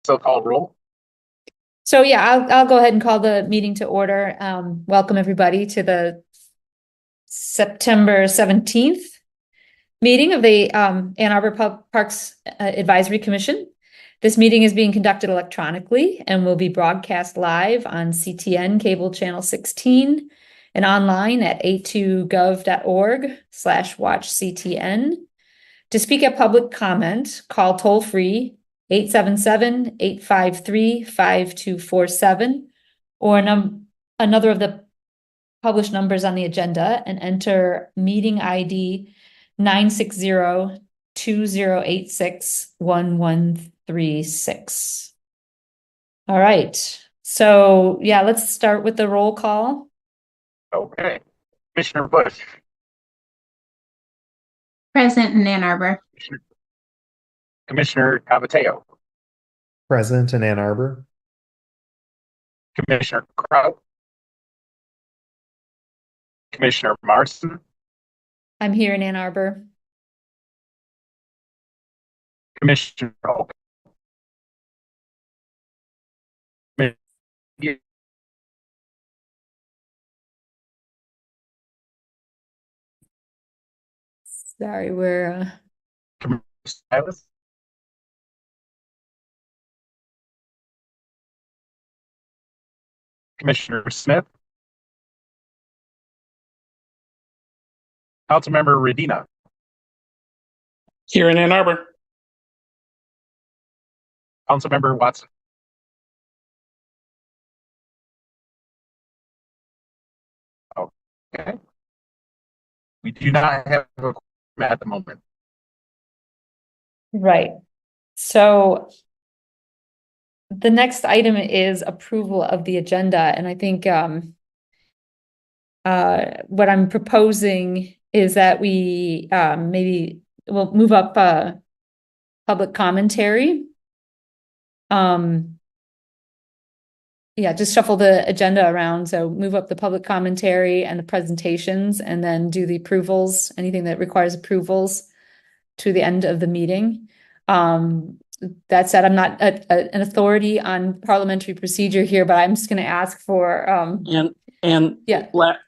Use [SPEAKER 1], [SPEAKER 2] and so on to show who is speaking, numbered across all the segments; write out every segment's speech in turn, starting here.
[SPEAKER 1] So call roll.
[SPEAKER 2] So yeah, I'll go ahead and call the meeting to order. Welcome everybody to the September 17th meeting of the Ann Arbor Parks Advisory Commission. This meeting is being conducted electronically and will be broadcast live on CTN cable channel 16 and online at a2gov.org/watchctn. To speak at public comment, call toll free 877-853-5247 or another of the published numbers on the agenda and enter meeting ID 960-2086-1136. All right. So yeah, let's start with the roll call.
[SPEAKER 1] Okay. Commissioner Bush.
[SPEAKER 3] Present in Ann Arbor.
[SPEAKER 1] Commissioner Cavateo.
[SPEAKER 4] Present in Ann Arbor.
[SPEAKER 1] Commissioner Kraut. Commissioner Marston.
[SPEAKER 2] I'm here in Ann Arbor.
[SPEAKER 1] Commissioner Hulk.
[SPEAKER 2] Sorry, we're
[SPEAKER 1] Commissioner Silas. Commissioner Smith. Councilmember Redina.
[SPEAKER 5] Here in Ann Arbor.
[SPEAKER 1] Councilmember Watson. Okay. We do not have a quorum at the moment.
[SPEAKER 2] right. So the next item is approval of the agenda, and I think what I'm proposing is that we maybe we'll move up public commentary. Yeah, just shuffle the agenda around. So move up the public commentary and the presentations, and then do the approvals, anything that requires approvals to the end of the meeting. That said, I'm not an authority on parliamentary procedure here, but I'm just going to ask for yeah.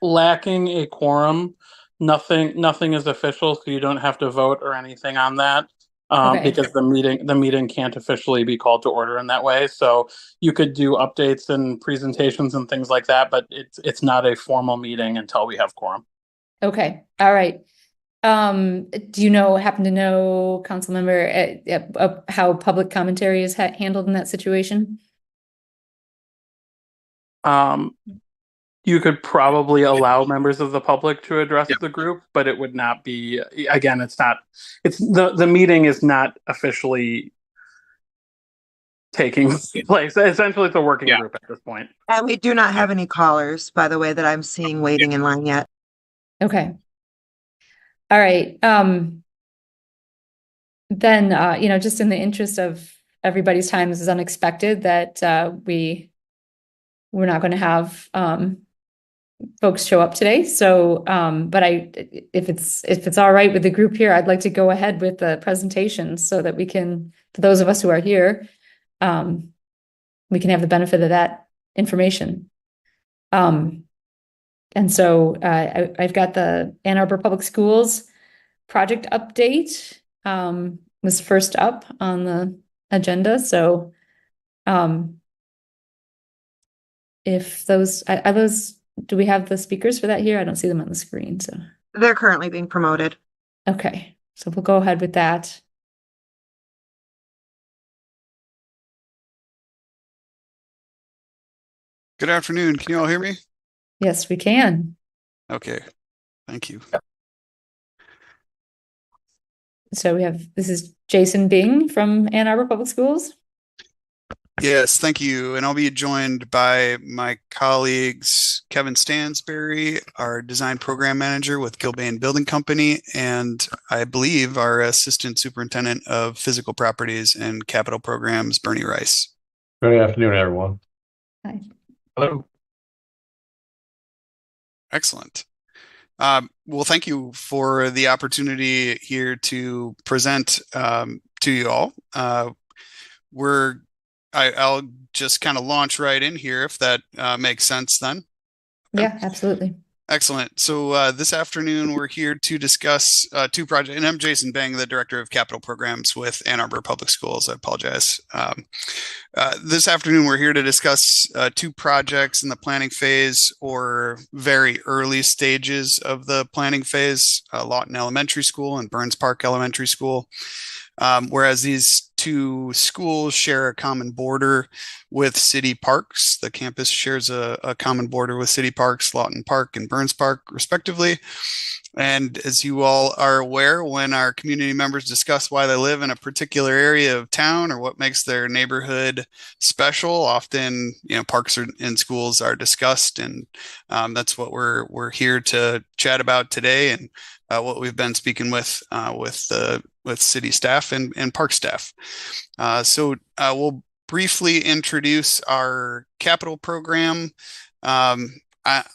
[SPEAKER 5] Lacking a quorum, nothing is official, so you don't have to vote or anything on that.
[SPEAKER 2] Okay.
[SPEAKER 5] Because the meeting can't officially be called to order in that way. So you could do updates and presentations and things like that, but it's not a formal meeting until we have quorum.
[SPEAKER 2] Okay. All right. Do you happen to know, council member, how public commentary is handled in that situation?
[SPEAKER 5] You could probably allow members of the public to address the group, but it would not be, again, it's the meeting is not officially taking place. Essentially, it's a working group at this point.
[SPEAKER 6] And we do not have any callers, by the way, that I'm seeing waiting in line yet.
[SPEAKER 2] Okay. All right. Then, just in the interest of everybody's time, this is unexpected that we're not going to have folks show up today. So, but if it's all right with the group here, I'd like to go ahead with the presentation so that we can, for those of us who are here, we can have the benefit of that information. And so I've got the Ann Arbor Public Schools project update was first up on the agenda. So if those are those, do we have the speakers for that here? I don't see them on the screen. So
[SPEAKER 6] they're currently being promoted.
[SPEAKER 2] Okay, so we'll go ahead with that.
[SPEAKER 7] Good afternoon. Can you all hear me?
[SPEAKER 2] Yes, we can.
[SPEAKER 7] Okay. Thank you.
[SPEAKER 2] So this is Jason Bing from Ann Arbor Public Schools.
[SPEAKER 7] Yes, thank you. And I'll be joined by my colleagues, Kevin Stansberry, our design program manager with Gilbane Building Company, and I believe our assistant superintendent of physical properties and capital programs, Bernie Rice.
[SPEAKER 8] Good afternoon, everyone.
[SPEAKER 2] Hi.
[SPEAKER 1] Hello.
[SPEAKER 7] Excellent. Well, thank you for the opportunity here to present to you all. We're I'll just kind of launch right in here if that makes sense then.
[SPEAKER 2] Yeah, absolutely.
[SPEAKER 7] Excellent. So this afternoon we're here to discuss two projects, and I'm Jason Bang, the Director of Capital Programs with Ann Arbor Public Schools. I apologize. This afternoon we're here to discuss two projects in the planning phase or very early stages of the planning phase, Lawton Elementary School and Burns Park Elementary School. Whereas these two schools share a common border with city parks. The campus shares a common border with city parks, Lawton Park and Burns Park, respectively. And as you all are aware, when our community members discuss why they live in a particular area of town or what makes their neighborhood special, often, parks and schools are discussed, and that's what we're here to chat about today, and what we've been speaking with city staff and park staff. So we'll briefly introduce our capital program. I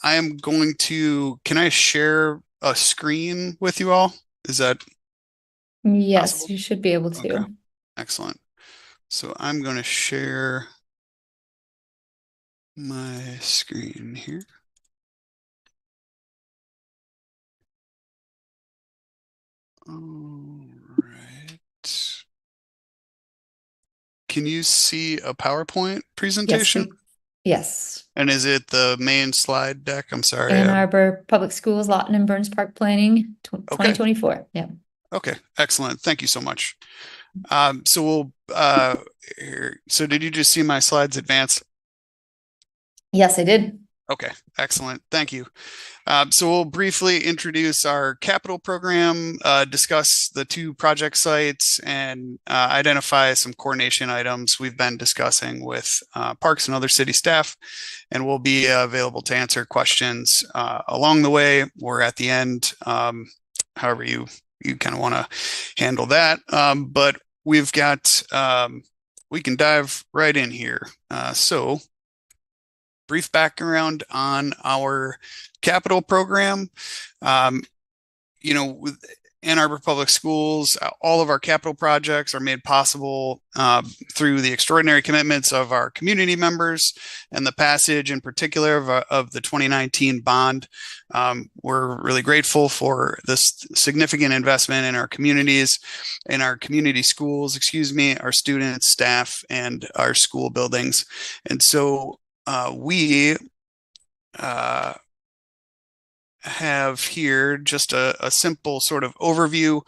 [SPEAKER 7] am going to, can I share a screen with you all? Is that
[SPEAKER 2] Yes,
[SPEAKER 7] possible?
[SPEAKER 2] you should be able to.
[SPEAKER 7] Okay. Excellent. So I'm going to share my screen here. All right. Can you see a PowerPoint presentation?
[SPEAKER 2] Yes.
[SPEAKER 7] And is it the main slide deck? I'm sorry.
[SPEAKER 2] Ann Arbor Public Schools, Lawton and Burns Park Planning, 2024. Yeah.
[SPEAKER 7] Okay, excellent. Thank you so much. So we'll so did you just see my slides advance?
[SPEAKER 2] Yes, I did.
[SPEAKER 7] Okay, excellent. Thank you. So we'll briefly introduce our capital program, discuss the two project sites, and identify some coordination items we've been discussing with parks and other city staff, and we'll be available to answer questions along the way or at the end, however you kind of want to handle that. But we've got, we can dive right in here. So brief background on our capital program. With Ann Arbor Public Schools, all of our capital projects are made possible through the extraordinary commitments of our community members and the passage in particular of the 2019 bond. We're really grateful for this significant investment in our communities, in our community schools, our students, staff, and our school buildings. And so we have here just a simple sort of overview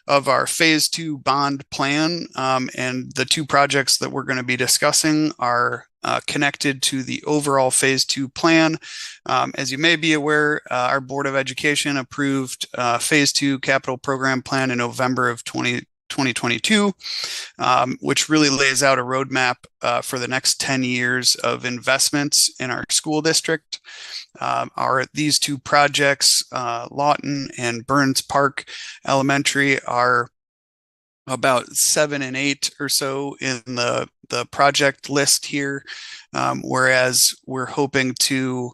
[SPEAKER 7] of our phase 2 bond plan, and the two projects that we're going to be discussing are connected to the overall phase 2 plan. As you may be aware, our Board of Education approved phase 2 capital program plan in November of 2022, which really lays out a roadmap for the next 10 years of investments in our school district. These two projects, Lawton and Burns Park Elementary, are about 7 and 8 or so in the project list here, whereas we're hoping to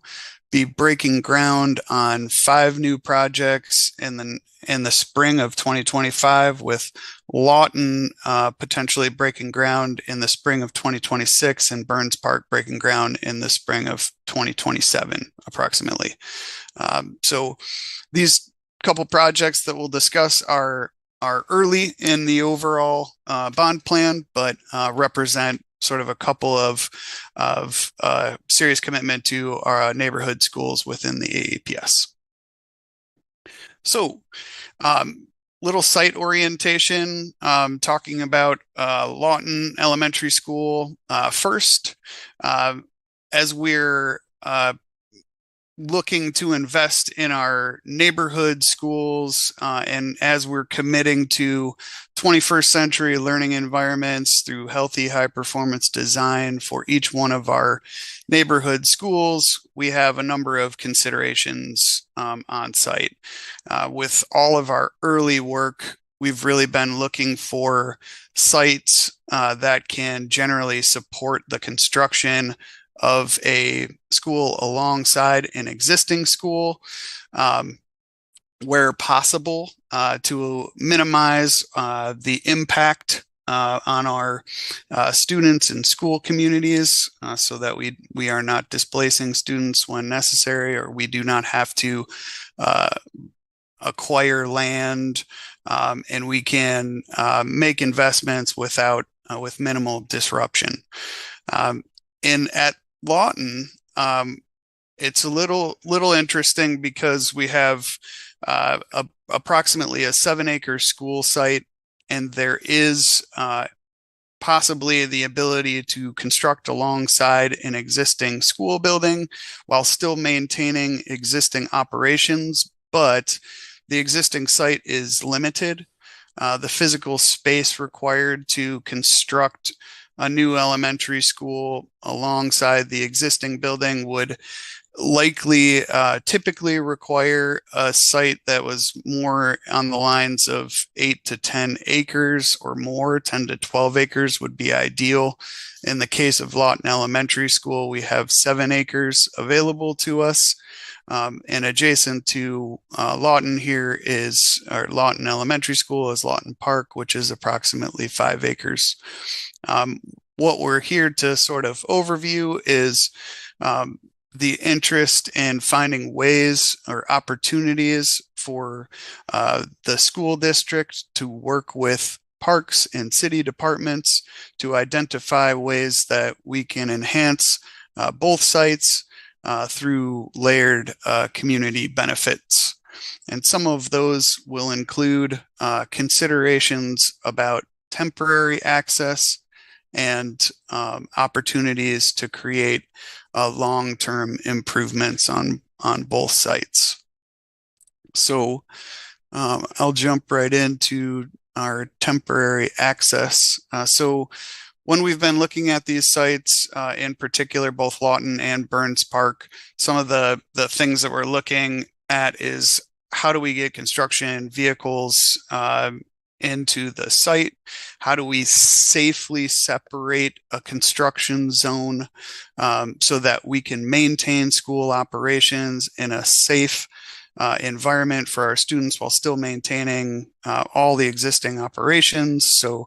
[SPEAKER 7] be breaking ground on 5 new projects in the spring of 2025, with Lawton potentially breaking ground in the spring of 2026 and Burns Park breaking ground in the spring of 2027 approximately. So these couple projects that we'll discuss are early in the overall bond plan, but represent sort of a couple of serious commitment to our neighborhood schools within the AAPS. So little site orientation, talking about Lawton Elementary School first. As we're looking to invest in our neighborhood schools, and as we're committing to 21st century learning environments through healthy high performance design for each one of our neighborhood schools, we have a number of considerations on site. With all of our early work, we've really been looking for sites that can generally support the construction of a school alongside an existing school, where possible, to minimize the impact on our students and school communities so that we are not displacing students when necessary, or we do not have to acquire land, and we can make investments without with minimal disruption. And at Lawton, it's a little interesting because we have approximately a 7-acre school site, and there is possibly the ability to construct alongside an existing school building while still maintaining existing operations, but the existing site is limited. The physical space required to construct a new elementary school alongside the existing building would likely typically require a site that was more on the lines of 8 to 10 acres or more. 10 to 12 acres would be ideal. In the case of Lawton Elementary School, we have 7 acres available to us. And adjacent to Lawton here is, or Lawton Elementary School is Lawton Park, which is approximately 5 acres. What we're here to sort of overview is the interest in finding ways or opportunities for the school district to work with parks and city departments to identify ways that we can enhance both sites through layered community benefits. And some of those will include considerations about temporary access and opportunities to create long-term improvements on both sites. So I'll jump right into our temporary access. So when we've been looking at these sites, in particular, both Lawton and Burns Park, some of the things that we're looking at is how do we get construction vehicles into the site? How do we safely separate a construction zone so that we can maintain school operations in a safe environment for our students while still maintaining all the existing operations? So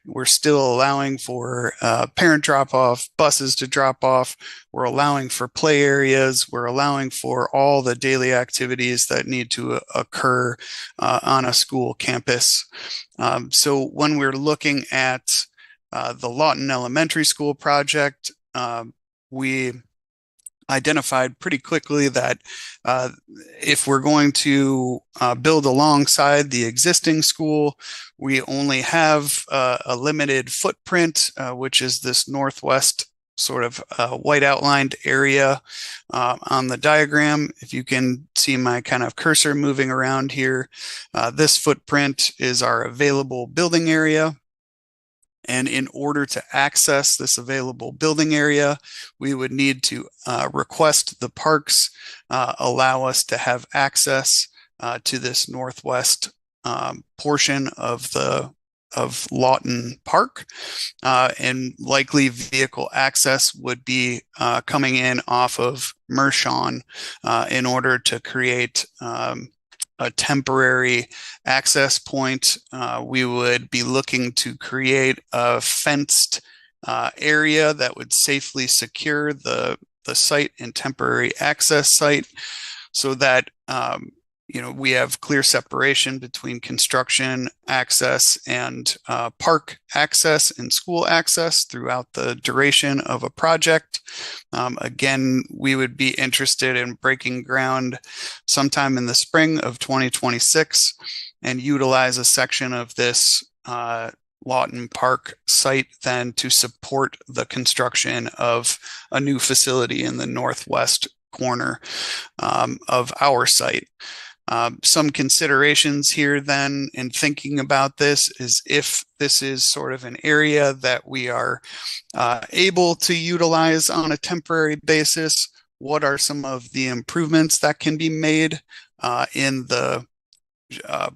[SPEAKER 7] we're still allowing for parent drop-off, buses to drop off. We're allowing for play areas. We're allowing for all the daily activities that need to occur on a school campus. So when we're looking at the Lawton Elementary School project, we identified pretty quickly that if we're going to build alongside the existing school, we only have a limited footprint, which is this northwest sort of white outlined area on the diagram. If you can see my kind of cursor moving around here, this footprint is our available building area. And in order to access this available building area, we would need to request the parks allow us to have access to this northwest portion of Lawton Park, and likely vehicle access would be coming in off of Mershon in order to create a temporary access point. We would be looking to create a fenced area that would safely secure the site and temporary access site so that we have clear separation between construction access and park access and school access throughout the duration of a project. Again, we would be interested in breaking ground sometime in the spring of 2026 and utilize a section of this Lawton Park site then to support the construction of a new facility in the northwest corner of our site. Some considerations here then in thinking about this is if this is sort of an area that we are able to utilize on a temporary basis, what are some of the improvements that can be made in the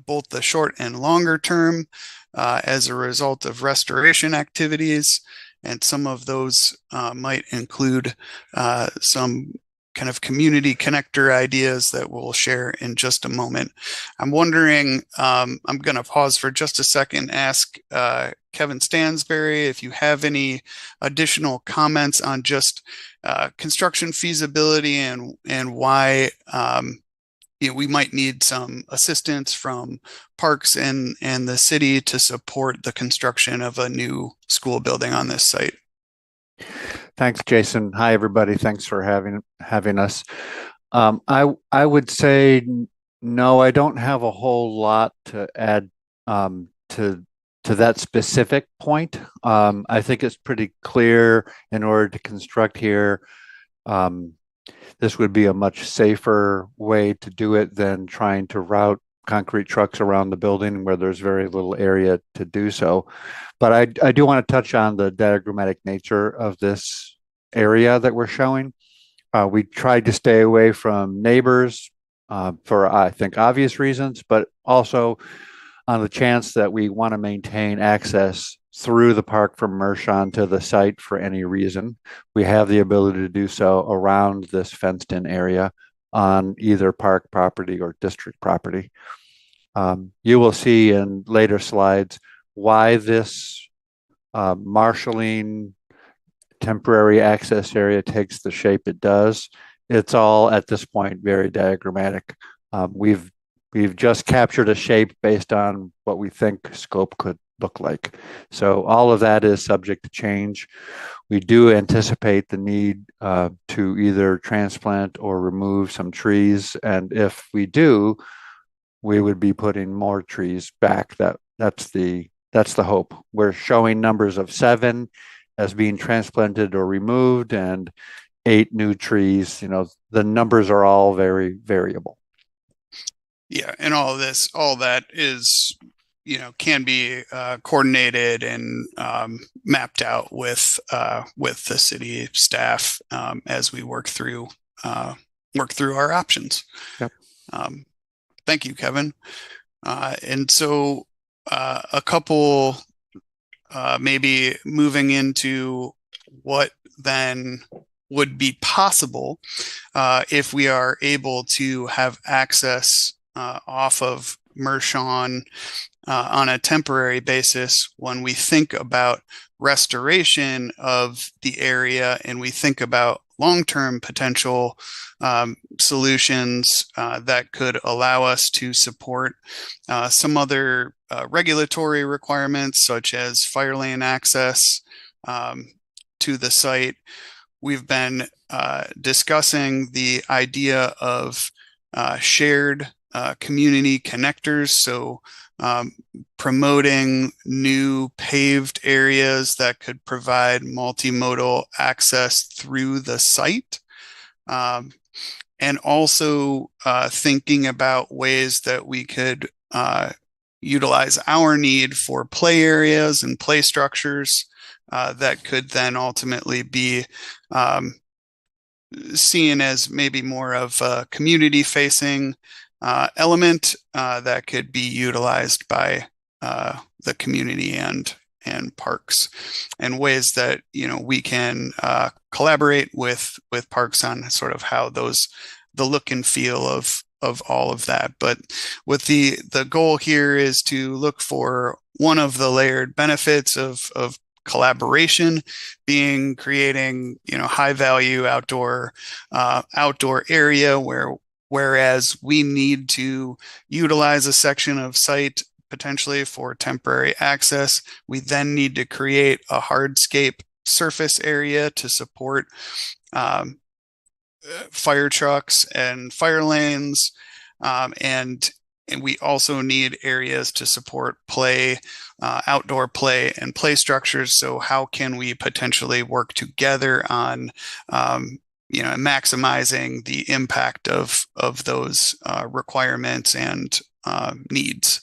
[SPEAKER 7] both the short and longer term as a result of restoration activities? And some of those might include some kind of community connector ideas that we'll share in just a moment. I'm wondering, I'm going to pause for just a second, ask Kevin Stansberry if you have any additional comments on just construction feasibility and why we might need some assistance from parks and the city to support the construction of a new school building on this site.
[SPEAKER 9] Thanks, Jason. Hi, everybody. Thanks for having us. I would say no. I don't have a whole lot to add to that specific point. I think it's pretty clear in order to construct here. This would be a much safer way to do it than trying to route concrete trucks around the building where there's very little area to do so. But I do want to touch on the diagrammatic nature of this area that we're showing. We tried to stay away from neighbors for, I think, obvious reasons, but also on the chance that we want to maintain access through the park from Mershon to the site for any reason. We have the ability to do so around this fenced-in area on either park property or district property. You will see in later slides why this marshalling temporary access area takes the shape it does. It's all at this point very diagrammatic. We've just captured a shape based on what we think scope could look like. So all of that is subject to change. We do anticipate the need to either transplant or remove some trees. And if we do, we would be putting more trees back. That's the hope. We're showing numbers of 7 as being transplanted or removed and 8 new trees. The numbers are all very variable.
[SPEAKER 7] Yeah, and all that is, can be coordinated and mapped out with the city staff as we work through our options.
[SPEAKER 9] Yep.
[SPEAKER 7] Thank you, Kevin. And so a couple, maybe moving into what then would be possible if we are able to have access off of Mershon on a temporary basis when we think about restoration of the area and we think about long-term potential solutions that could allow us to support some other regulatory requirements such as fire lane access to the site. We've been discussing the idea of shared community connectors, so promoting new paved areas that could provide multimodal access through the site, and also thinking about ways that we could utilize our need for play areas and play structures that could then ultimately be seen as maybe more of a community-facing element that could be utilized by the community and parks, and ways that we can collaborate with parks on sort of how the look and feel of all of that. But with the goal here is to look for one of the layered benefits of collaboration being creating high value outdoor area whereas we need to utilize a section of site potentially for temporary access, we then need to create a hardscape surface area to support fire trucks and fire lanes, and we also need areas to support play, outdoor play and play structures. So how can we potentially work together on maximizing the impact of those requirements and needs?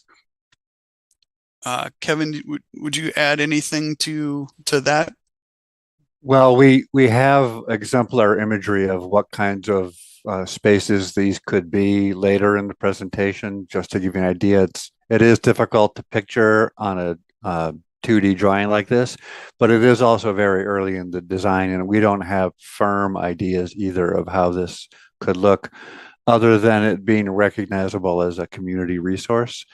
[SPEAKER 7] Kevin, would you add anything to that?
[SPEAKER 9] Well, we have exemplar imagery of what kinds of spaces these could be later in the presentation. Just to give you an idea, it is difficult to picture on a 2D drawing like this, but it is also very early in the design, and we don't have firm ideas either of how this could look, other than it being recognizable as a community resource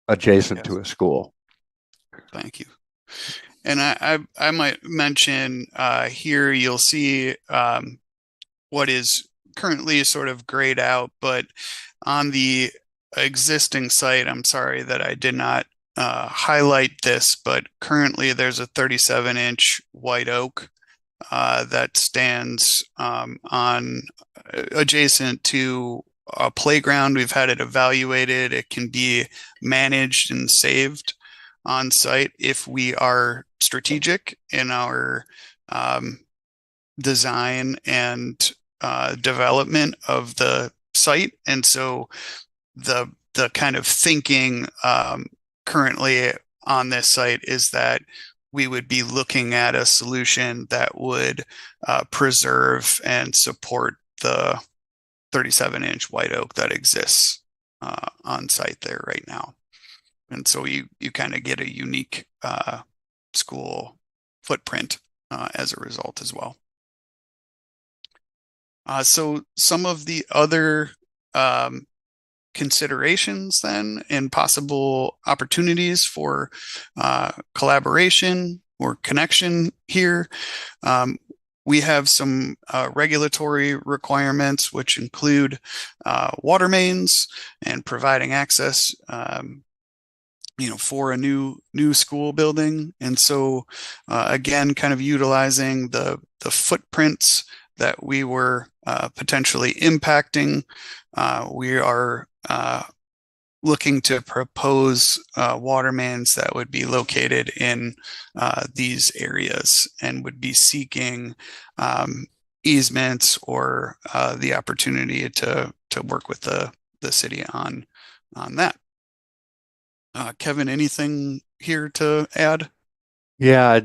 [SPEAKER 9] adjacent to a school.
[SPEAKER 7] Thank you. And I might mention here you'll see what is currently sort of grayed out, but on the existing site, I'm sorry that I did not highlight this, but currently there's a 37-inch white oak that stands on adjacent to a playground. We've had it evaluated. It can be managed and saved on site if we are strategic in our design and development of the site. And so the kind of thinking currently on this site is that we would be looking at a solution that would preserve and support the 37-inch white oak that exists on site there right now. And so you kind of get a unique school footprint as a result as well. So some of the other considerations then and possible opportunities for collaboration or connection here. We have some regulatory requirements, which include water mains and providing access for a new school building. And so again, kind of utilizing the footprints that we were potentially impacting, we are looking to propose water mains that would be located in these areas and would be seeking easements or the opportunity to work with the city on that. Kevin, anything here to add?
[SPEAKER 9] Yeah,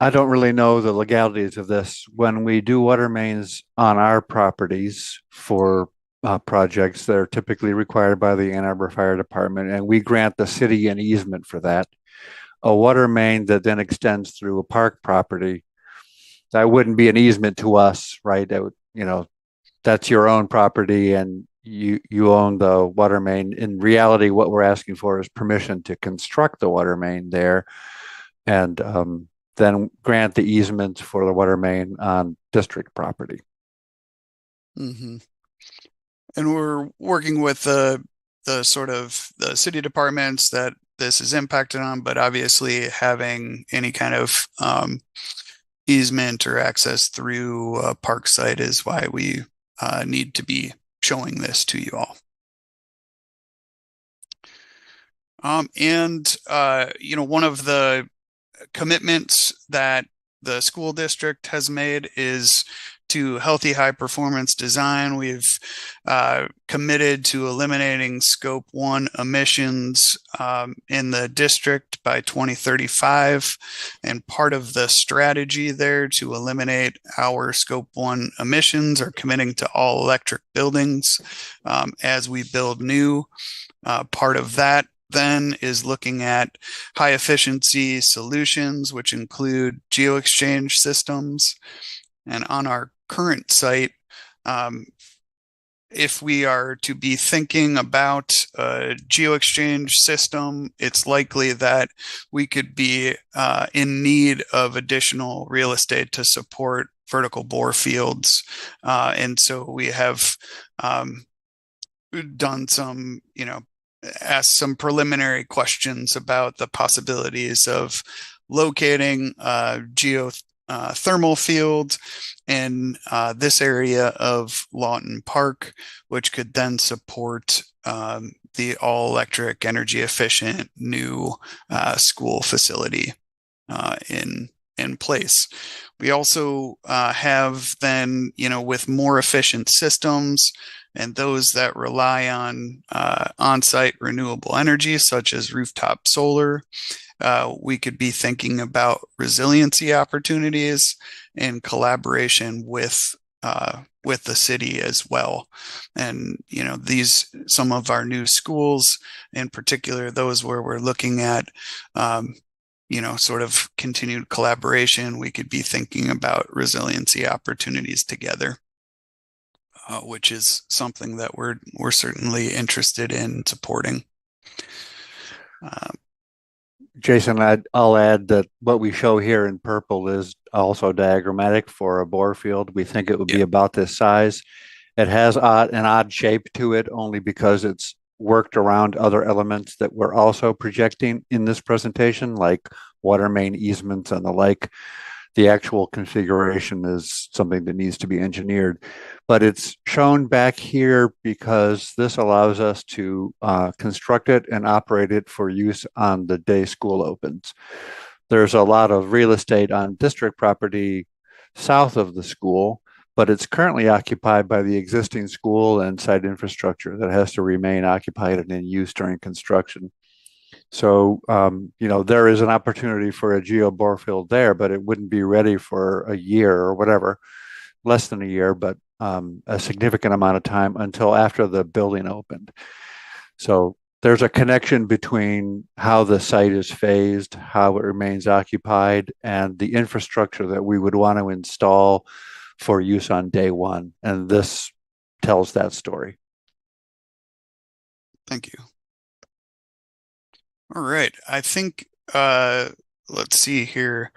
[SPEAKER 9] I don't really know the legalities of this. When we do water mains on our properties for projects that are typically required by the Ann Arbor Fire Department, and we grant the city an easement for that, a water main that then extends through a park property, that wouldn't be an easement to us, right? That would, that's your own property and you own the water main. In reality, what we're asking for is permission to construct the water main there, and then grant the easement for the water main on district property.
[SPEAKER 7] Mm-hmm. And we're working with the sort of the city departments that this is impacted on, but obviously having any kind of easement or access through a park site is why we need to be showing this to you all. And one of the commitments that the school district has made is to healthy high performance design. We've committed to eliminating scope 1 emissions in the district by 2035. And part of the strategy there to eliminate our scope 1 emissions are committing to all electric buildings as we build new. Part of that then is looking at high efficiency solutions, which include geo-exchange systems. And on our current site, if we are to be thinking about a geo-exchange system, it's likely that we could be in need of additional real estate to support vertical bore fields. And so we have done some, asked some preliminary questions about the possibilities of locating geothermal field in this area of Lawton Park, which could then support the all-electric, energy-efficient new school facility in place. We also have then, with more efficient systems and those that rely on on-site renewable energy, such as rooftop solar, we could be thinking about resiliency opportunities in collaboration with with the city as well. And, you know, some of our new schools in particular, those where we're looking at, you know, sort of continued collaboration, we could be thinking about resiliency opportunities together, which is something that we're certainly interested in supporting.
[SPEAKER 9] Jason, I'll add that what we show here in purple is also diagrammatic for a bore field. We think it would be about this size. It has an odd shape to it only because it's worked around other elements that we're also projecting in this presentation, like water main easements and the like. The actual configuration is something that needs to be engineered, but it's shown back here because this allows us to construct it and operate it for use on the day school opens. There's a lot of real estate on district property south of the school, but it's currently occupied by the existing school and site infrastructure that has to remain occupied and in use during construction. So, you know, there is an opportunity for a geo bore field there, but it wouldn't be ready for a year or whatever, less than a year, but a significant amount of time until after the building opened. So there's a connection between how the site is phased, how it remains occupied, and the infrastructure that we would want to install for use on day one. And this tells that story.
[SPEAKER 7] Thank you. All right, I think, let's see here.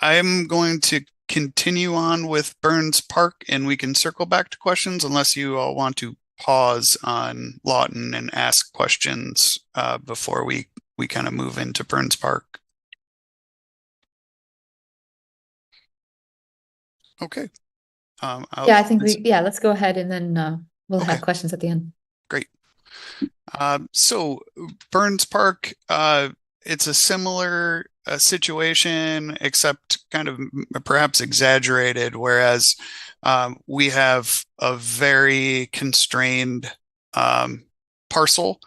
[SPEAKER 7] I'm going to continue on with Burns Park and we can circle back to questions unless you all want to pause on Lawton and ask questions before we kind of move into Burns Park. Okay.
[SPEAKER 2] Yeah, I think let's go ahead and then we'll
[SPEAKER 7] Okay.
[SPEAKER 2] have questions at the end.
[SPEAKER 7] Great. So Burns Park, it's a similar situation, except kind of perhaps exaggerated, whereas we have a very constrained parcel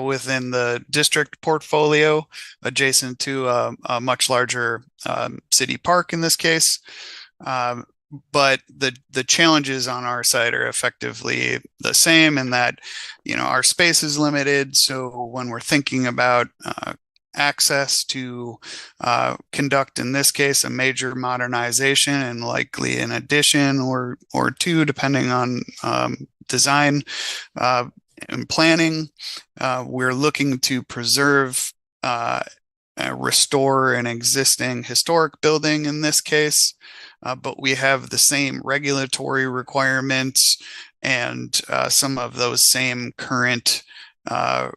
[SPEAKER 7] within the district portfolio adjacent to a much larger city park in this case. But the challenges on our side are effectively the same in that, you know, our space is limited. So when we're thinking about access to conduct, in this case, a major modernization and likely an addition or two, depending on design and planning, we're looking to preserve restore an existing historic building in this case, but we have the same regulatory requirements and some of those same current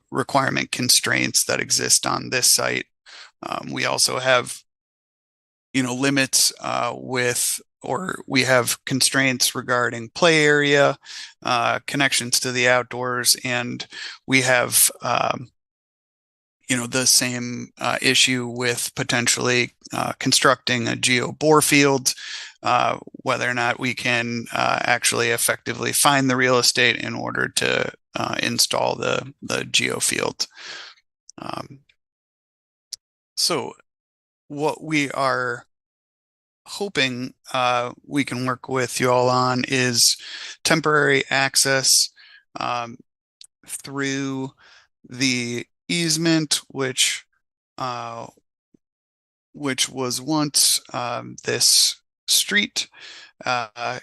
[SPEAKER 7] requirement constraints that exist on this site. We also have, you know, limits we have constraints regarding play area, connections to the outdoors, and we have you know, the same issue with potentially constructing a geo bore field, whether or not we can actually effectively find the real estate in order to install the geo field. So what we are hoping we can work with you all on is temporary access through the easement, which was once this street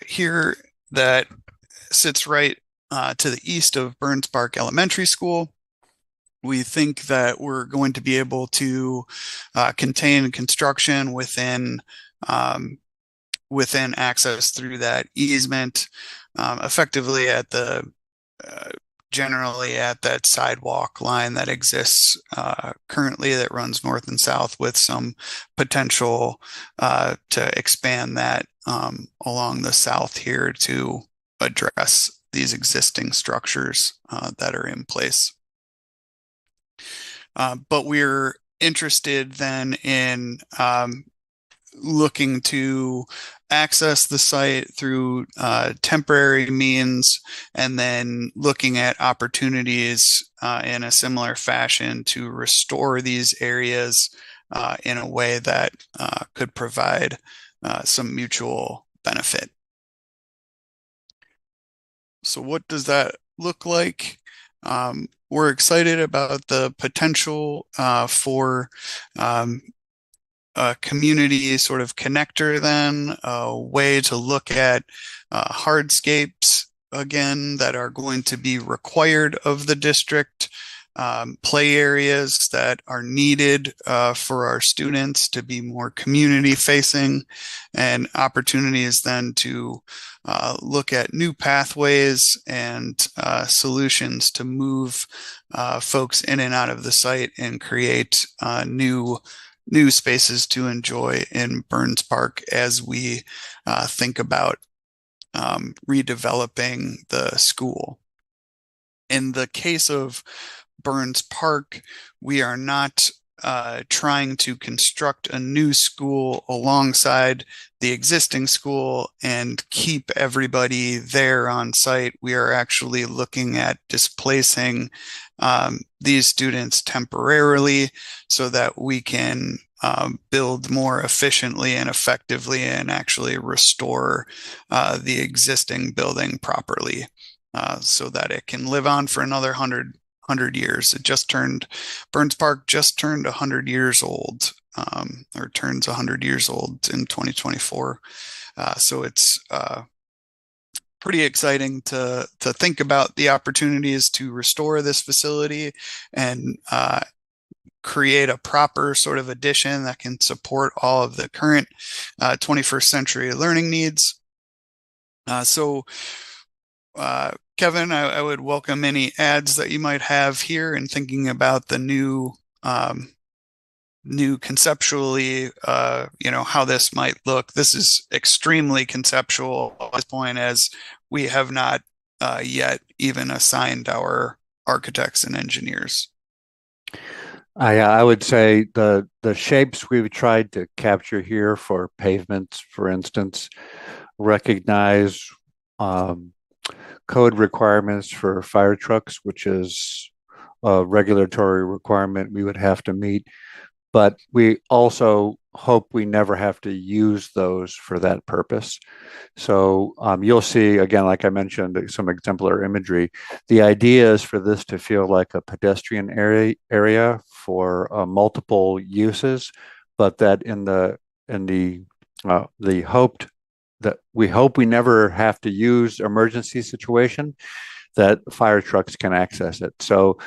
[SPEAKER 7] here that sits right to the east of Burns Park Elementary School. We think that we're going to be able to contain construction within access through that easement, effectively at the generally at that sidewalk line that exists currently that runs north and south, with some potential to expand that along the south here to address these existing structures that are in place. But we're interested then in looking to access the site through temporary means, and then looking at opportunities in a similar fashion to restore these areas in a way that could provide some mutual benefit. So what does that look like? We're excited about the potential for a community sort of connector, then a way to look at hardscapes again that are going to be required of the district, play areas that are needed for our students to be more community facing, and opportunities then to look at new pathways and solutions to move folks in and out of the site and create new spaces to enjoy in Burns Park as we think about redeveloping the school. In the case of Burns Park, we are not trying to construct a new school alongside the existing school and keep everybody there on site. We are actually looking at displacing these students temporarily so that we can build more efficiently and effectively and actually restore the existing building properly so that it can live on for another 100 years. Burns Park just turned 100 years old, or turns 100 years old in 2024. So it's pretty exciting to think about the opportunities to restore this facility and create a proper sort of addition that can support all of the current 21st century learning needs. Kevin, I would welcome any ads that you might have here in thinking about the new conceptually, how this might look. This is extremely conceptual at this point, as we have not yet even assigned our architects and engineers.
[SPEAKER 9] I would say the shapes we've tried to capture here for pavements, for instance, recognize code requirements for fire trucks, which is a regulatory requirement we would have to meet. But we also hope we never have to use those for that purpose. So you'll see, again, like I mentioned, some exemplar imagery. The idea is for this to feel like a pedestrian area for multiple uses, but that in the hoped that we hope we never have to use emergency situation, that fire trucks can access it. So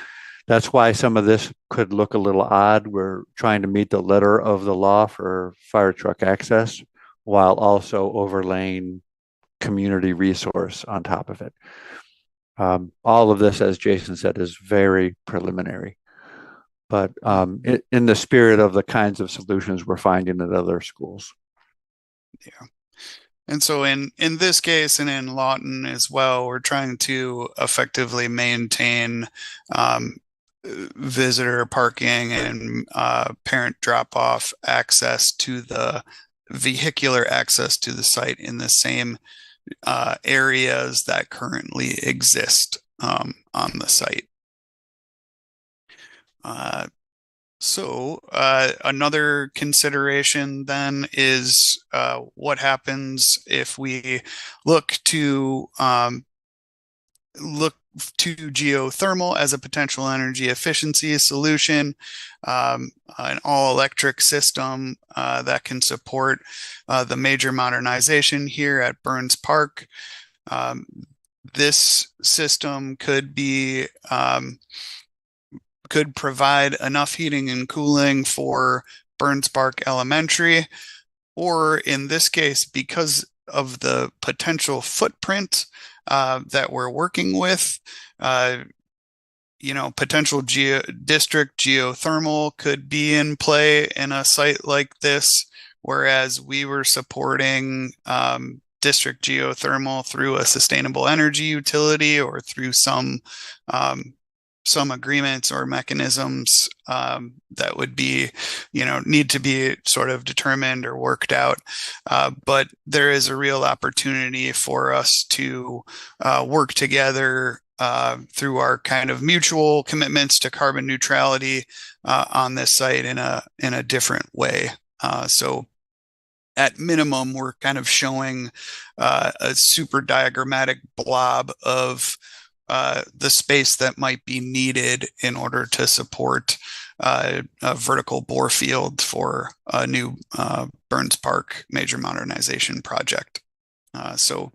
[SPEAKER 9] that's why some of this could look a little odd. We're trying to meet the letter of the law for fire truck access while also overlaying community resource on top of it. All of this, as Jason said, is very preliminary, but in the spirit of the kinds of solutions we're finding at other schools.
[SPEAKER 7] Yeah. And so in this case and in Lawton as well, we're trying to effectively maintain visitor parking and parent drop-off access to the vehicular access to the site in the same areas that currently exist on the site. Another consideration then is what happens if we look to geothermal as a potential energy efficiency solution, an all-electric system that can support the major modernization here at Burns Park. This system could provide enough heating and cooling for Burns Park Elementary, or in this case, because of the potential footprint that we're working with, potential district geothermal could be in play in a site like this, whereas we were supporting district geothermal through a sustainable energy utility or through some agreements or mechanisms that would be, need to be sort of determined or worked out. But there is a real opportunity for us to work together through our kind of mutual commitments to carbon neutrality on this site in a different way. So at minimum, we're kind of showing a super diagrammatic blob of the space that might be needed in order to support a vertical bore field for a new Burns Park major modernization project. So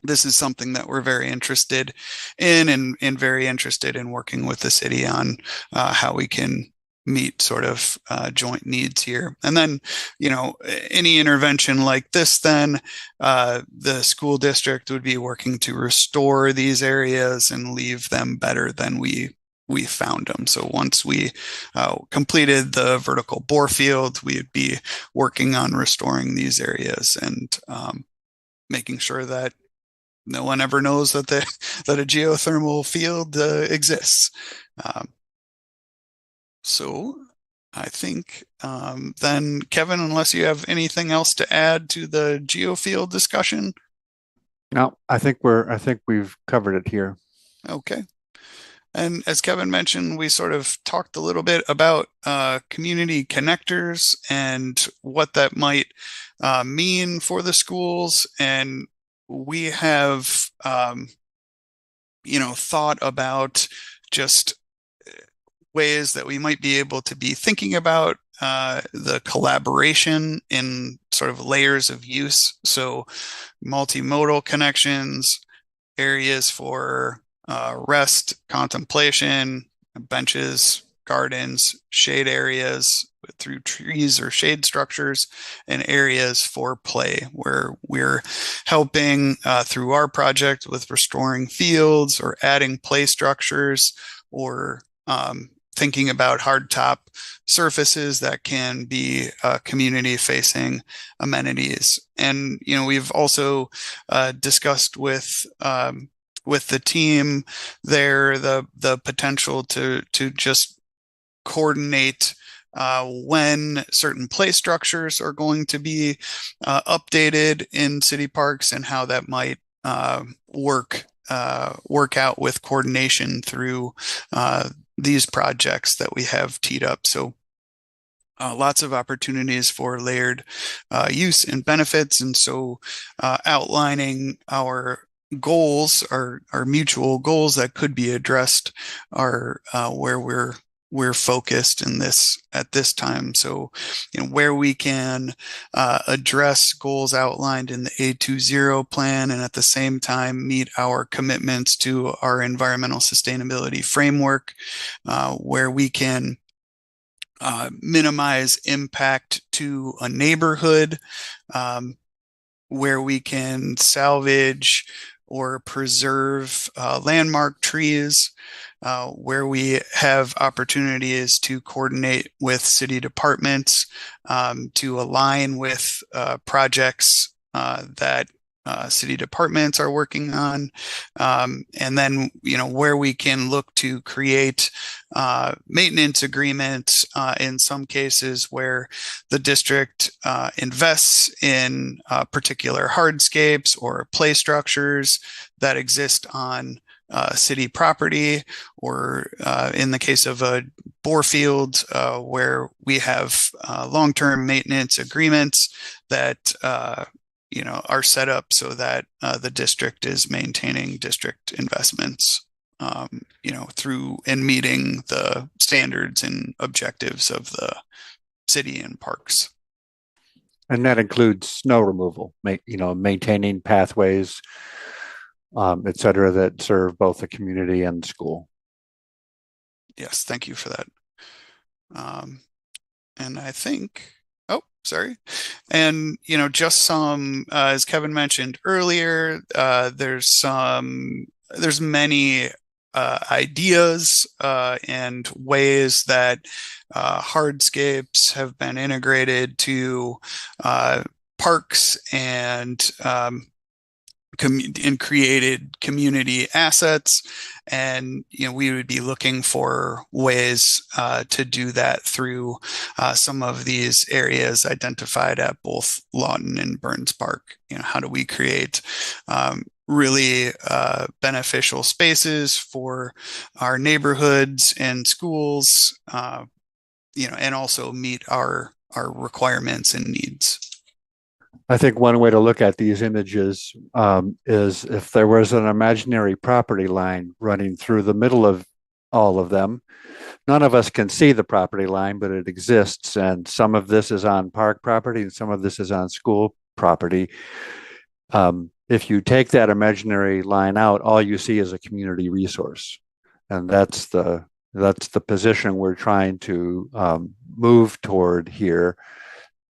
[SPEAKER 7] this is something that we're very interested in, and very interested in working with the city on how we can meet sort of joint needs here. And then, any intervention like this, then the school district would be working to restore these areas and leave them better than we found them. So once we completed the vertical bore field, we would be working on restoring these areas and making sure that no one ever knows that that a geothermal field exists. So I think then, Kevin, unless you have anything else to add to the geofield discussion.
[SPEAKER 9] No, I think we've covered it here.
[SPEAKER 7] Okay. And as Kevin mentioned, we sort of talked a little bit about community connectors and what that might mean for the schools. And we have, thought about just ways that we might be able to be thinking about the collaboration in sort of layers of use. So multimodal connections, areas for rest, contemplation, benches, gardens, shade areas through trees or shade structures, and areas for play where we're helping through our project with restoring fields or adding play structures, or thinking about hardtop surfaces that can be community facing amenities. And we've also discussed with the team there the potential to just coordinate when certain play structures are going to be updated in city parks, and how that might work out with coordination through these projects that we have teed up. So lots of opportunities for layered use and benefits. And so outlining our goals, our mutual goals that could be addressed, are where we're focused in this at this time. So, where we can address goals outlined in the A20 plan, and at the same time meet our commitments to our environmental sustainability framework, where we can minimize impact to a neighborhood, where we can salvage or preserve landmark trees, where we have opportunities to coordinate with city departments to align with projects that city departments are working on, and then where we can look to create maintenance agreements in some cases where the district invests in particular hardscapes or play structures that exist on city property, or in the case of a bore field, where we have long-term maintenance agreements that are set up so that the district is maintaining district investments, through and meeting the standards and objectives of the city and parks.
[SPEAKER 9] And that includes snow removal, maintaining pathways, et cetera, that serve both the community and the school.
[SPEAKER 7] Yes, thank you for that. And I think, sorry. And, just some, as Kevin mentioned earlier, there's many ideas and ways that hardscapes have been integrated to parks and created community assets. And we would be looking for ways to do that through some of these areas identified at both Lawton and Burns Park. How do we create really beneficial spaces for our neighborhoods and schools, and also meet our requirements and needs.
[SPEAKER 9] I think one way to look at these images is if there was an imaginary property line running through the middle of all of them. None of us can see the property line, but it exists. And some of this is on park property and some of this is on school property. If you take that imaginary line out, all you see is a community resource. And that's the position we're trying to move toward here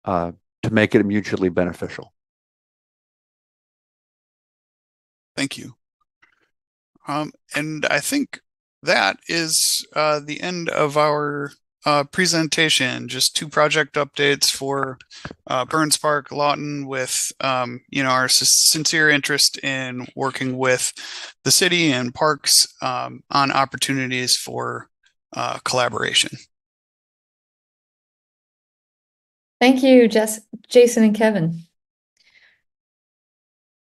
[SPEAKER 9] to make it mutually beneficial.
[SPEAKER 7] Thank you. And I think that is the end of our presentation. Just 2 project updates for Burns Park, Lawton, with our sincere interest in working with the city and parks on opportunities for collaboration.
[SPEAKER 2] Thank you, Jason and Kevin.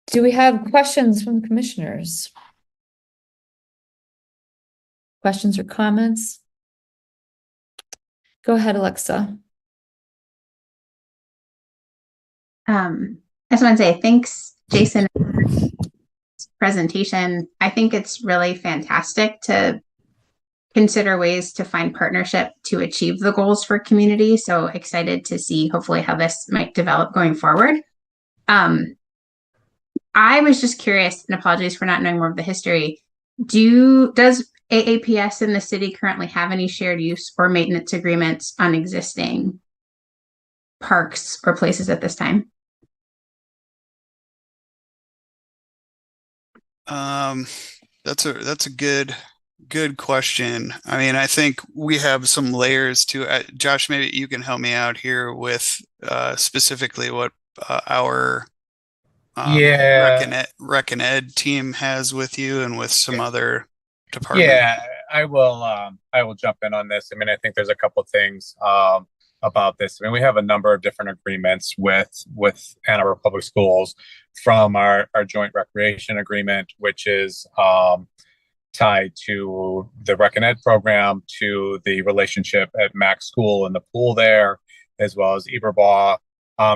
[SPEAKER 2] Do we have questions from the commissioners? Questions or comments? Go ahead, Alexa.
[SPEAKER 3] I just want to say thanks, Jason, for this presentation. I think it's really fantastic to consider ways to find partnership to achieve the goals for community. So excited to see hopefully how this might develop going forward. I was just curious, and apologies for not knowing more of the history. Does AAPS in the city currently have any shared use or maintenance agreements on existing parks or places at this time?
[SPEAKER 7] That's a good question. I mean, I think we have some layers to Josh, maybe you can help me out here with specifically what our Rec and Ed team has with you and with some other departments.
[SPEAKER 1] Yeah, I will jump in on this. I mean, I think there's a couple things about this. I mean, we have a number of different agreements with Ann Arbor Public Schools, from our joint recreation agreement, which is tied to the Rec and Ed program, to the relationship at Mac School and the pool there, as well as Arbor.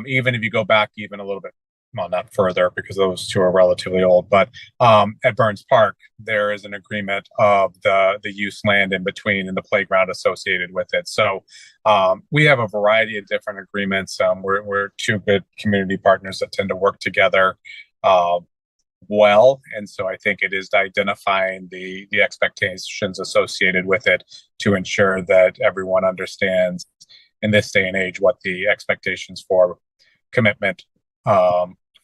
[SPEAKER 1] Even if you go back even a little bit, well, not further because those 2 are relatively old, but at Burns Park, there is an agreement of the use land in between and the playground associated with it. So we have a variety of different agreements. We're 2 good community partners that tend to work together well. And so I think it is identifying the expectations associated with it to ensure that everyone understands in this day and age what the expectations for commitment,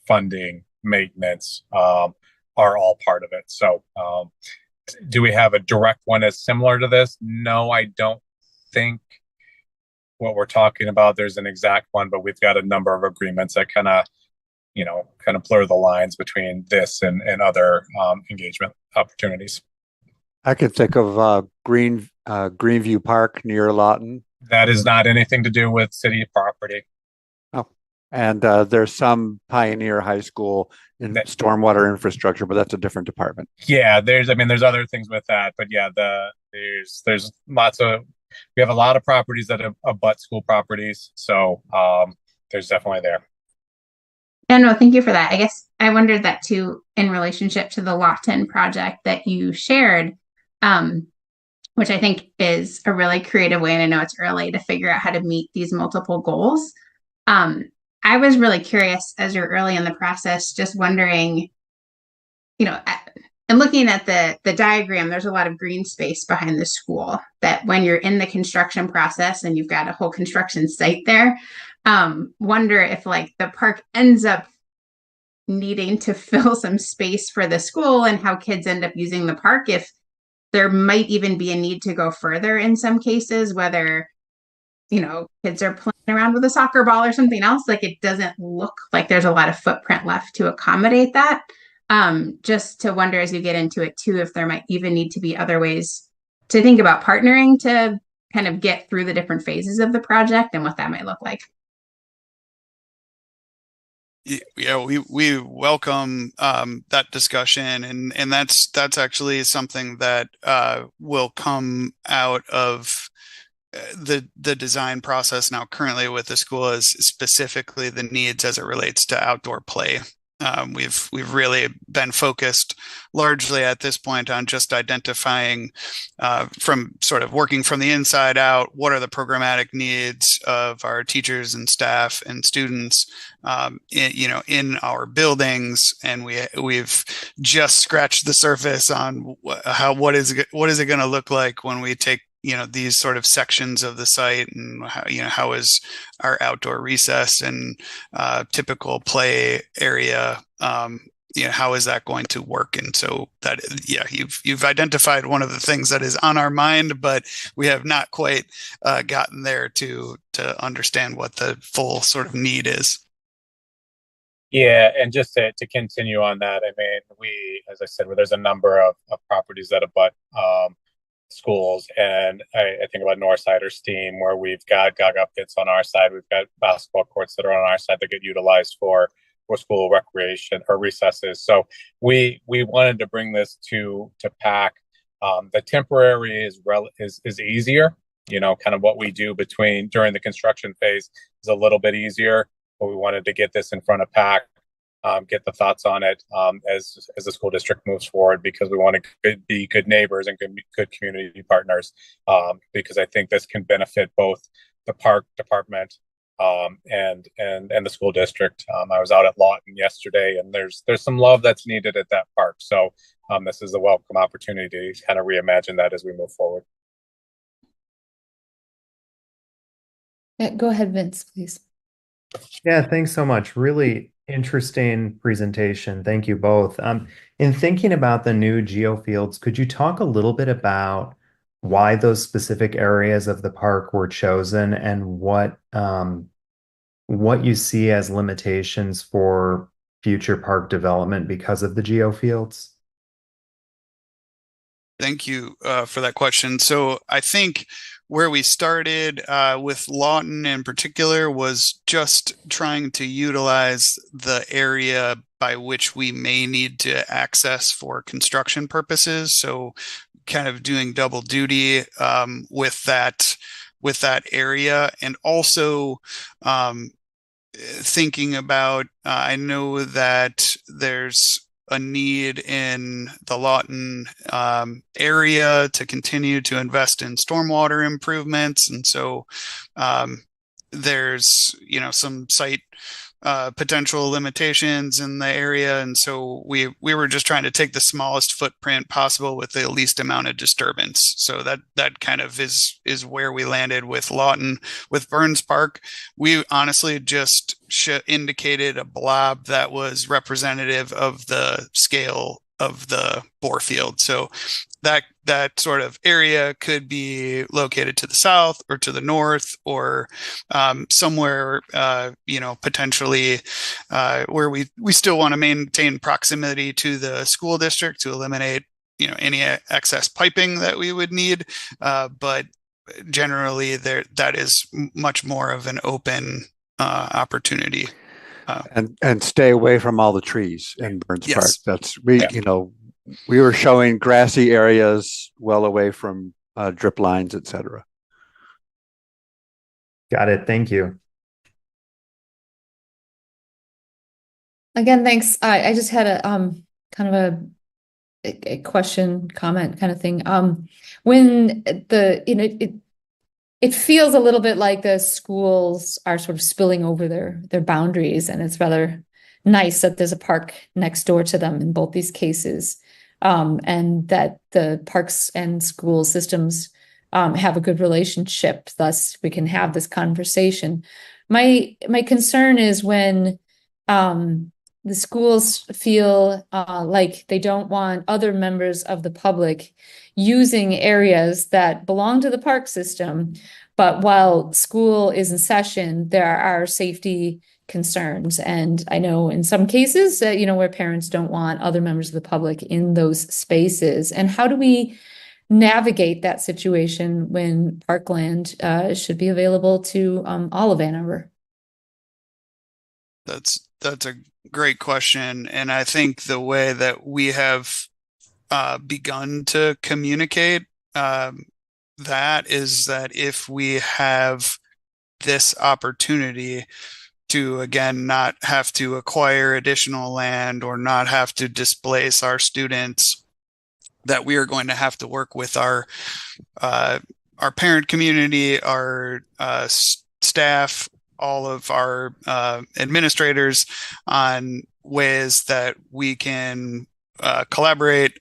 [SPEAKER 1] funding, maintenance are all part of it. So do we have a direct one as similar to this? No, I don't think what we're talking about there's an exact one, but we've got a number of agreements that kind of blur the lines between this and other engagement opportunities.
[SPEAKER 9] I could think of Greenview Park near Lawton.
[SPEAKER 1] That is not anything to do with city property.
[SPEAKER 9] Oh, and there's some Pioneer High School in stormwater infrastructure, but that's a different department.
[SPEAKER 1] Yeah, there's other things with that, but yeah, there's lots of, we have a lot of properties that abut school properties, so there's definitely there.
[SPEAKER 3] Yeah, no, thank you for that. I guess I wondered that too in relationship to the Lawton project that you shared, which I think is a really creative way, and I know it's early, to figure out how to meet these multiple goals. I was really curious, as you're early in the process, just wondering, and looking at the diagram, there's a lot of green space behind the school that when you're in the construction process and you've got a whole construction site there, wonder if like the park ends up needing to fill some space for the school and how kids end up using the park, if there might even be a need to go further in some cases, whether kids are playing around with a soccer ball or something else. Like, it doesn't look like there's a lot of footprint left to accommodate that. Just to wonder as you get into it too, if there might even need to be other ways to think about partnering to kind of get through the different phases of the project and what that might look like.
[SPEAKER 7] Yeah, we welcome that discussion, and that's actually something that will come out of the design process now currently with the school is specifically the needs as it relates to outdoor play. We've really been focused largely at this point on just identifying from sort of working from the inside out, what are the programmatic needs of our teachers and staff and students in our buildings, and we've just scratched the surface on what is it going to look like when we take these sort of sections of the site, and how is our outdoor recess and typical play area, how is that going to work? And so that, you've identified one of the things that is on our mind, but we have not quite gotten there to understand what the full sort of need is.
[SPEAKER 1] Yeah, and just to continue on that, I mean, as I said, there's a number of properties that abut schools, and I think about Northside or Steam, where we've got Gaga pits on our side, we've got basketball courts that are on our side that get utilized for school recreation or recesses. So we wanted to bring this to PAC. The temporary is easier, kind of what we do during the construction phase is a little bit easier, but we wanted to get this in front of PAC, get the thoughts on it as the school district moves forward, because we want to be good neighbors and good community partners, because I think this can benefit both the park department and the school district. I was out at Lawton yesterday, and there's some love that's needed at that park. So this is a welcome opportunity to kind of reimagine that as we move forward.
[SPEAKER 2] Yeah, go ahead, Vince, please.
[SPEAKER 4] Yeah, thanks so much. Really interesting presentation. Thank you both. In thinking about the new geofields, could you talk a little bit about why those specific areas of the park were chosen, and what you see as limitations for future park development because of the geofields?
[SPEAKER 7] Thank you for that question. So I think where we started with Lawton in particular was just trying to utilize the area by which we may need to access for construction purposes. So kind of doing double duty with that area, and also thinking about, I know that there's a need in the Lawton area to continue to invest in stormwater improvements. And so there's, some site potential limitations in the area. And so we were just trying to take the smallest footprint possible with the least amount of disturbance. So that kind of is where we landed with Lawton. With Burns Park, we honestly just indicated a blob that was representative of the scale of the bore field. So that sort of area could be located to the south or to the north, or somewhere potentially where we still want to maintain proximity to the school district to eliminate any excess piping that we would need, but generally that is much more of an open opportunity.
[SPEAKER 9] And stay away from all the trees in Burns
[SPEAKER 7] Yes.
[SPEAKER 9] Park. That's we were showing grassy areas well away from drip lines, etc.
[SPEAKER 4] Got it. Thank you.
[SPEAKER 2] Again, thanks. I just had a kind of a question, comment kind of thing. When it feels a little bit like the schools are sort of spilling over their boundaries, and it's rather nice that there's a park next door to them in both these cases, and that the parks and school systems have a good relationship. Thus, we can have this conversation. My concern is when the schools feel like they don't want other members of the public using areas that belong to the park system, but while school is in session, there are safety concerns. And I know in some cases that, where parents don't want other members of the public in those spaces. And how do we navigate that situation when parkland should be available to all of Ann Arbor?
[SPEAKER 7] That's a great question. And I think the way that we have begun to communicate that is that if we have this opportunity to, again, not have to acquire additional land or not have to displace our students, that we are going to have to work with our parent community, our staff, all of our administrators on ways that we can collaborate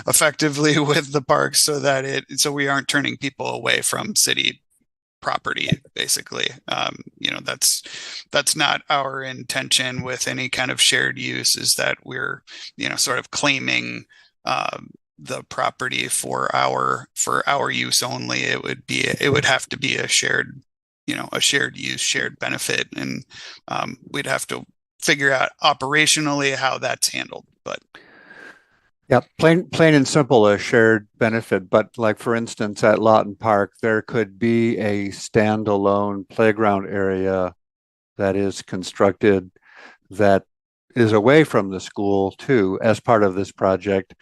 [SPEAKER 7] effectively with the parks so that so we aren't turning people away from city property, basically. That's not our intention with any kind of shared use, is that we're, sort of claiming the property for our use only. It would have to be a shared use, shared benefit, and we'd have to figure out operationally how that's handled. But
[SPEAKER 9] yeah, plain and simple, a shared benefit. But like, for instance, at Lawton Park, there could be a standalone playground area that is constructed that is away from the school too, as part of this project,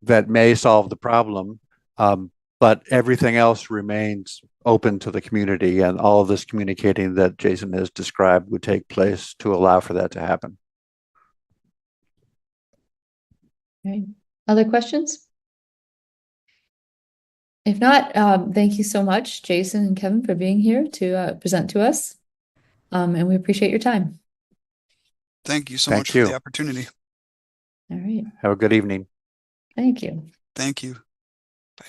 [SPEAKER 9] that may solve the problem. But everything else remains open to the community, and all of this communicating that Jason has described would take place to allow for that to happen.
[SPEAKER 2] Okay. Other questions? If not, thank you so much, Jason and Kevin, for being here to present to us. And we appreciate your time.
[SPEAKER 7] thank you so much for the opportunity.
[SPEAKER 2] All right.
[SPEAKER 9] Have a good evening.
[SPEAKER 2] Thank you.
[SPEAKER 7] Thank you. Bye.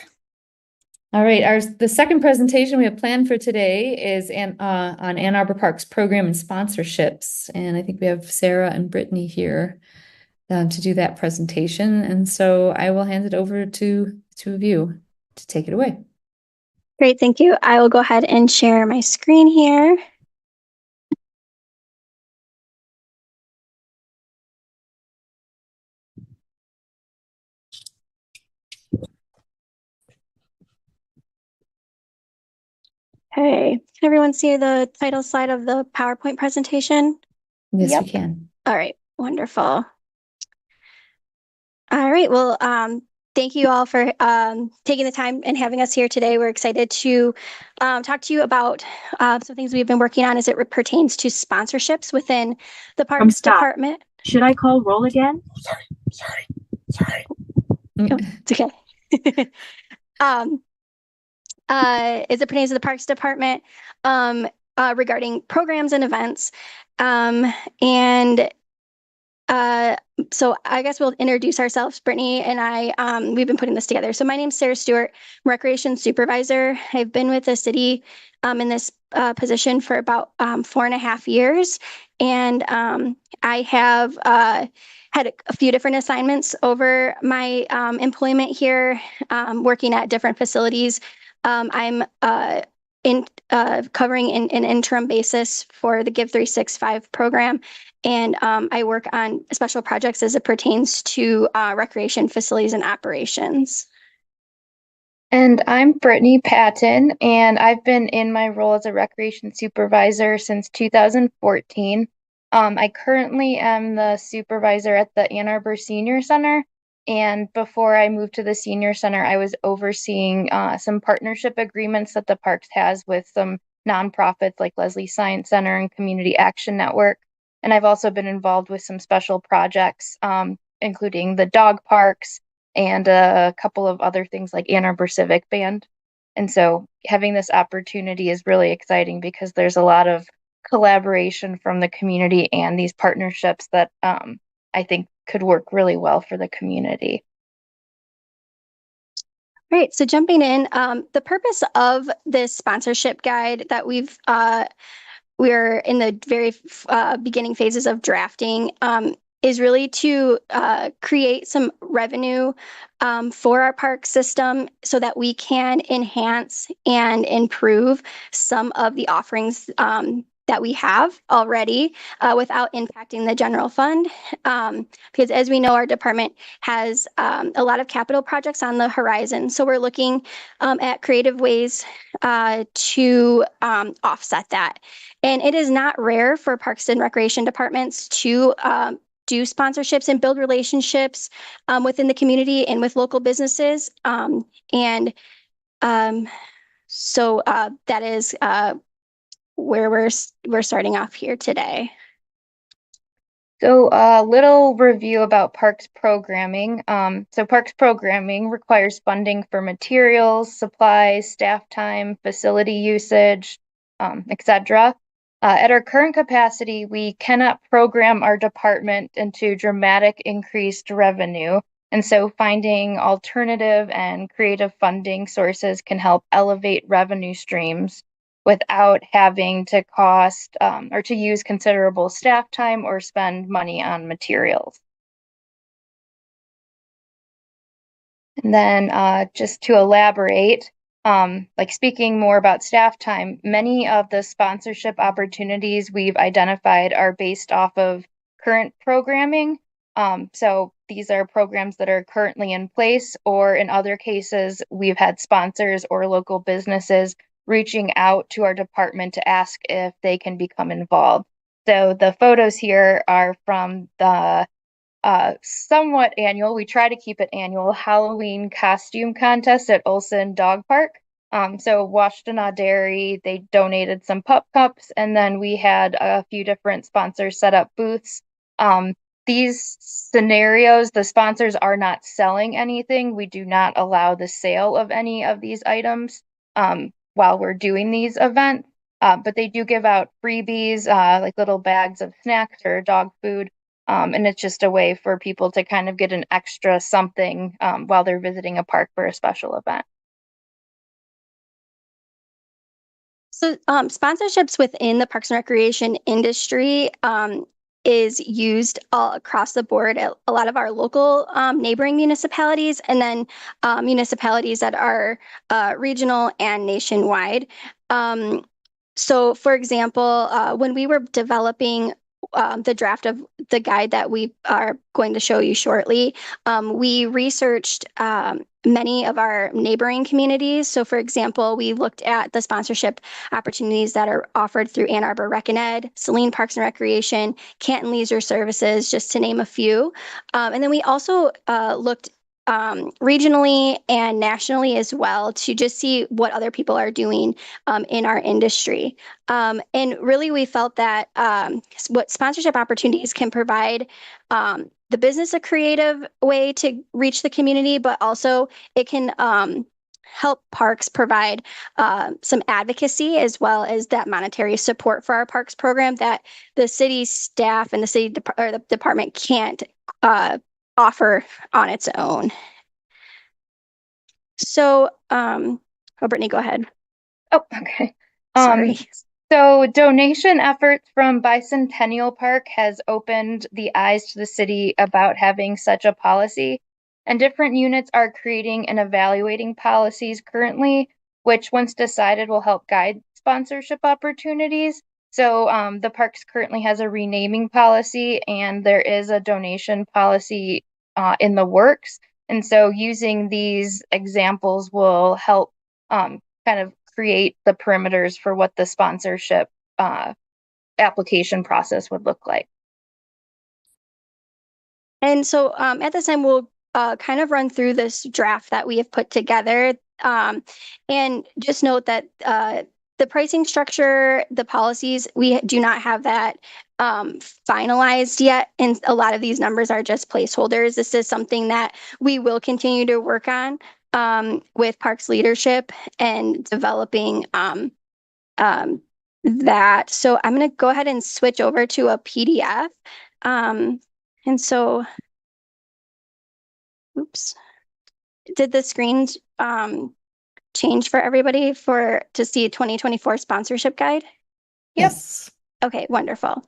[SPEAKER 2] All right. The second presentation we have planned for today is on Ann Arbor Park's program and sponsorships. And I think we have Sarah and Brittany here to do that presentation. And so I will hand it over to the two of you to take it away.
[SPEAKER 10] Great, thank you. I will go ahead and share my screen here. Okay, can everyone see the title slide of the PowerPoint presentation?
[SPEAKER 2] Yes, we can.
[SPEAKER 10] All right, wonderful. All right, well, thank you all for taking the time and having us here today. We're excited to talk to you about some things we've been working on as it pertains to sponsorships within the Parks Department.
[SPEAKER 11] Should I call roll again?
[SPEAKER 10] Sorry. Oh, it's okay. As it pertains to the Parks Department, regarding programs and events. So I guess we'll introduce ourselves. Brittany and I, we've been putting this together. So my name's Sarah Stewart, I'm Recreation Supervisor. I've been with the city in this position for about 4.5 years. And I have had a few different assignments over my employment here, working at different facilities. I'm covering an interim basis for the Give 365 program. And I work on special projects as it pertains to recreation facilities and operations.
[SPEAKER 12] And I'm Brittany Patton, and I've been in my role as a recreation supervisor since 2014. I currently am the supervisor at the Ann Arbor Senior Center. And before I moved to the Senior Center, I was overseeing some partnership agreements that the Parks has with some nonprofits like Leslie Science Center and Community Action Network. And I've also been involved with some special projects, including the dog parks and a couple of other things like Ann Arbor Civic Band. And so having this opportunity is really exciting because there's a lot of collaboration from the community and these partnerships that I think could work really well for the community.
[SPEAKER 10] All right, so jumping in, the purpose of this sponsorship guide that we're in the very beginning phases of drafting is really to create some revenue for our park system so that we can enhance and improve some of the offerings that we have already without impacting the general fund. Because as we know, our department has a lot of capital projects on the horizon. So we're looking at creative ways to offset that. And it is not rare for Parks and Recreation departments to do sponsorships and build relationships within the community and with local businesses. So that is where we're starting off here today.
[SPEAKER 12] So a little review about Parks programming. So Parks programming requires funding for materials, supplies, staff time, facility usage, etc. At our current capacity, we cannot program our department into dramatic increased revenue. And so finding alternative and creative funding sources can help elevate revenue streams without having to cost or to use considerable staff time or spend money on materials. And then just to elaborate, like speaking more about staff time, many of the sponsorship opportunities we've identified are based off of current programming. So these are programs that are currently in place, or in other cases, we've had sponsors or local businesses reaching out to our department to ask if they can become involved. So the photos here are from the somewhat annual, we try to keep it annual, Halloween costume contest at Olson Dog Park. So Washtenaw Dairy, they donated some pup cups, and then we had a few different sponsors set up booths. These scenarios, the sponsors are not selling anything. We do not allow the sale of any of these items while we're doing these events, but they do give out freebies, like little bags of snacks or dog food. And it's just a way for people to kind of get an extra something while they're visiting a park for a special event.
[SPEAKER 10] So sponsorships within the Parks and Recreation industry is used all across the board at a lot of our local neighboring municipalities, and then municipalities that are regional and nationwide. So for example, when we were developing the draft of the guide that we are going to show you shortly, we researched many of our neighboring communities. So for example, we looked at the sponsorship opportunities that are offered through Ann Arbor Rec and Ed, Saline Parks and Recreation, Canton Leisure Services, just to name a few. And then we also looked regionally and nationally as well to just see what other people are doing in our industry. And really, we felt that what sponsorship opportunities can provide the business a creative way to reach the community, but also it can help parks provide some advocacy as well as that monetary support for our parks program that the city staff and the city or the department can't offer on its own. So, oh, Brittany, go ahead.
[SPEAKER 12] Oh, okay.
[SPEAKER 10] Sorry.
[SPEAKER 12] So donation efforts from Bicentennial Park has opened the eyes to the city about having such a policy, and different units are creating and evaluating policies currently, which once decided will help guide sponsorship opportunities. So the parks currently has a renaming policy, and there is a donation policy in the works. And so using these examples will help kind of create the perimeters for what the sponsorship application process would look like.
[SPEAKER 10] And so at this time, we'll kind of run through this draft that we have put together. And just note that the pricing structure, the policies, we do not have that finalized yet. And a lot of these numbers are just placeholders. This is something that we will continue to work on with Parks leadership and developing that. So I'm going to go ahead and switch over to a PDF. And so, oops, did the screens change for everybody to see 2024 sponsorship guide?
[SPEAKER 2] Yes.
[SPEAKER 10] Okay, wonderful.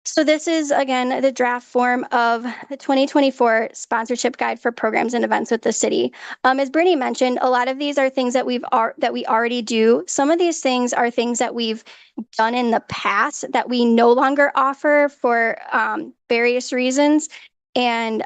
[SPEAKER 10] So this is, again, the draft form of the 2024 sponsorship guide for programs and events with the city. As Brittany mentioned, a lot of these are things that we already do. Some of these things are things that we've done in the past that we no longer offer for various reasons. And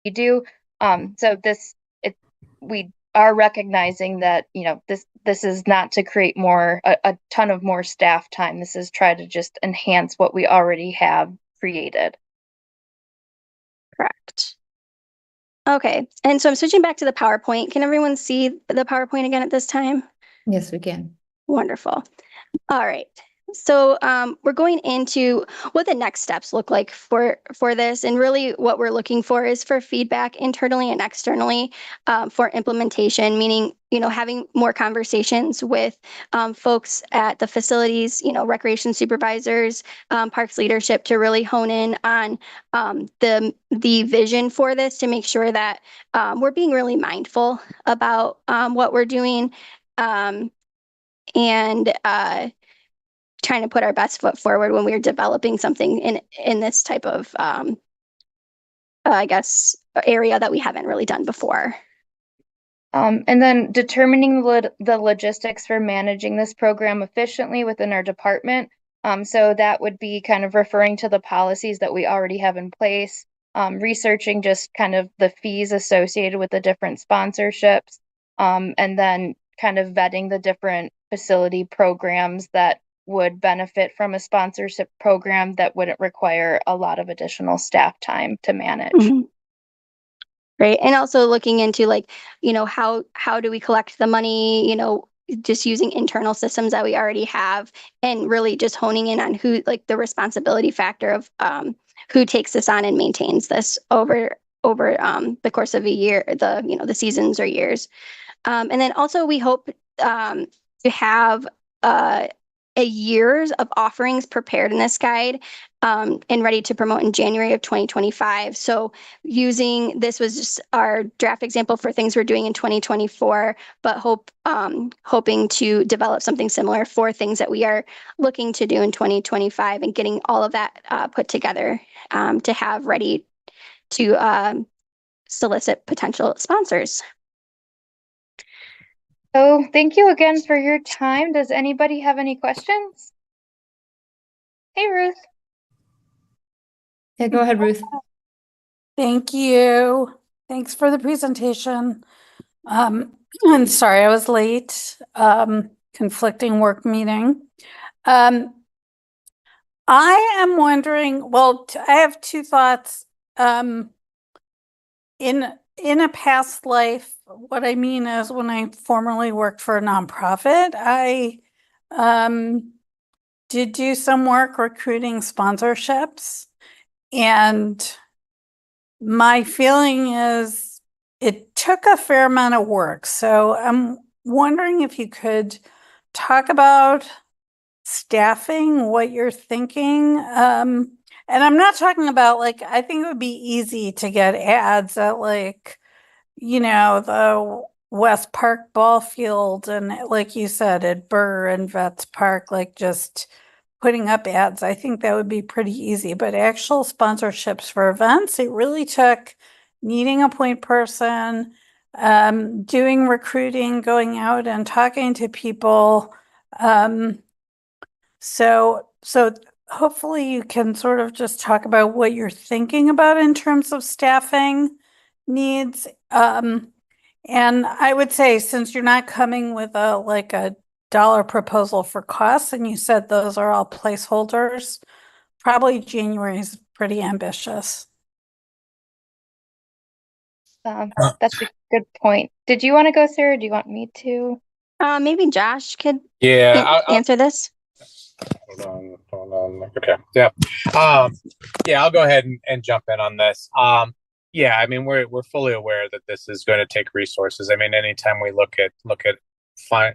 [SPEAKER 12] we do. So we are recognizing that, this is not to create a ton of more staff time. This is try to just enhance what we already have created.
[SPEAKER 10] Correct. Okay, and so I'm switching back to the PowerPoint. Can everyone see the PowerPoint again at this time?
[SPEAKER 2] Yes, we can.
[SPEAKER 10] Wonderful. All right. So we're going into what the next steps look like for this, and really what we're looking for is for feedback internally and externally for implementation. Meaning, having more conversations with folks at the facilities, recreation supervisors, parks leadership to really hone in on the vision for this to make sure that we're being really mindful about what we're doing. And trying to put our best foot forward when we're developing something in this type of I guess area that we haven't really done before.
[SPEAKER 12] And then determining the logistics for managing this program efficiently within our department. So that would be kind of referring to the policies that we already have in place, researching just kind of the fees associated with the different sponsorships, and then kind of vetting the different facility programs that would benefit from a sponsorship program that wouldn't require a lot of additional staff time to manage.
[SPEAKER 10] Mm-hmm. Right. And also looking into how do we collect the money, just using internal systems that we already have, and really just honing in on who, the responsibility factor of who takes this on and maintains this over the course of a year, the seasons or years. And then also we hope to have a years of offerings prepared in this guide and ready to promote in January of 2025. So this was just our draft example for things we're doing in 2024, but hoping to develop something similar for things that we are looking to do in 2025 and getting all of that put together to have ready to solicit potential sponsors.
[SPEAKER 12] So thank you again for your time. Does anybody have any questions? Hey, Ruth.
[SPEAKER 2] Yeah, go ahead, Ruth.
[SPEAKER 11] Thank you. Thanks for the presentation. I'm sorry I was late. Conflicting work meeting. I am wondering, I have two thoughts. In a past life, what I mean is when I formerly worked for a nonprofit, I did do some work recruiting sponsorships, and my feeling is it took a fair amount of work. So I'm wondering if you could talk about staffing, what you're thinking. And I'm not talking about I think it would be easy to get ads at the West Park ball field and like you said, at Burr and Vets Park, just putting up ads. I think that would be pretty easy, but actual sponsorships for events, it really took needing a point person, doing recruiting, going out and talking to people. So hopefully you can sort of just talk about what you're thinking about in terms of staffing needs. And I would say, since you're not coming with a dollar proposal for costs, and you said those are all placeholders, probably January is pretty ambitious.
[SPEAKER 12] That's a good point. Did you want to go, Sarah? Or do you want me to?
[SPEAKER 10] Maybe Josh could answer this.
[SPEAKER 1] Hold on. Okay. Yeah. I'll go ahead and jump in on this. I mean, we're fully aware that this is going to take resources. I mean, anytime we look at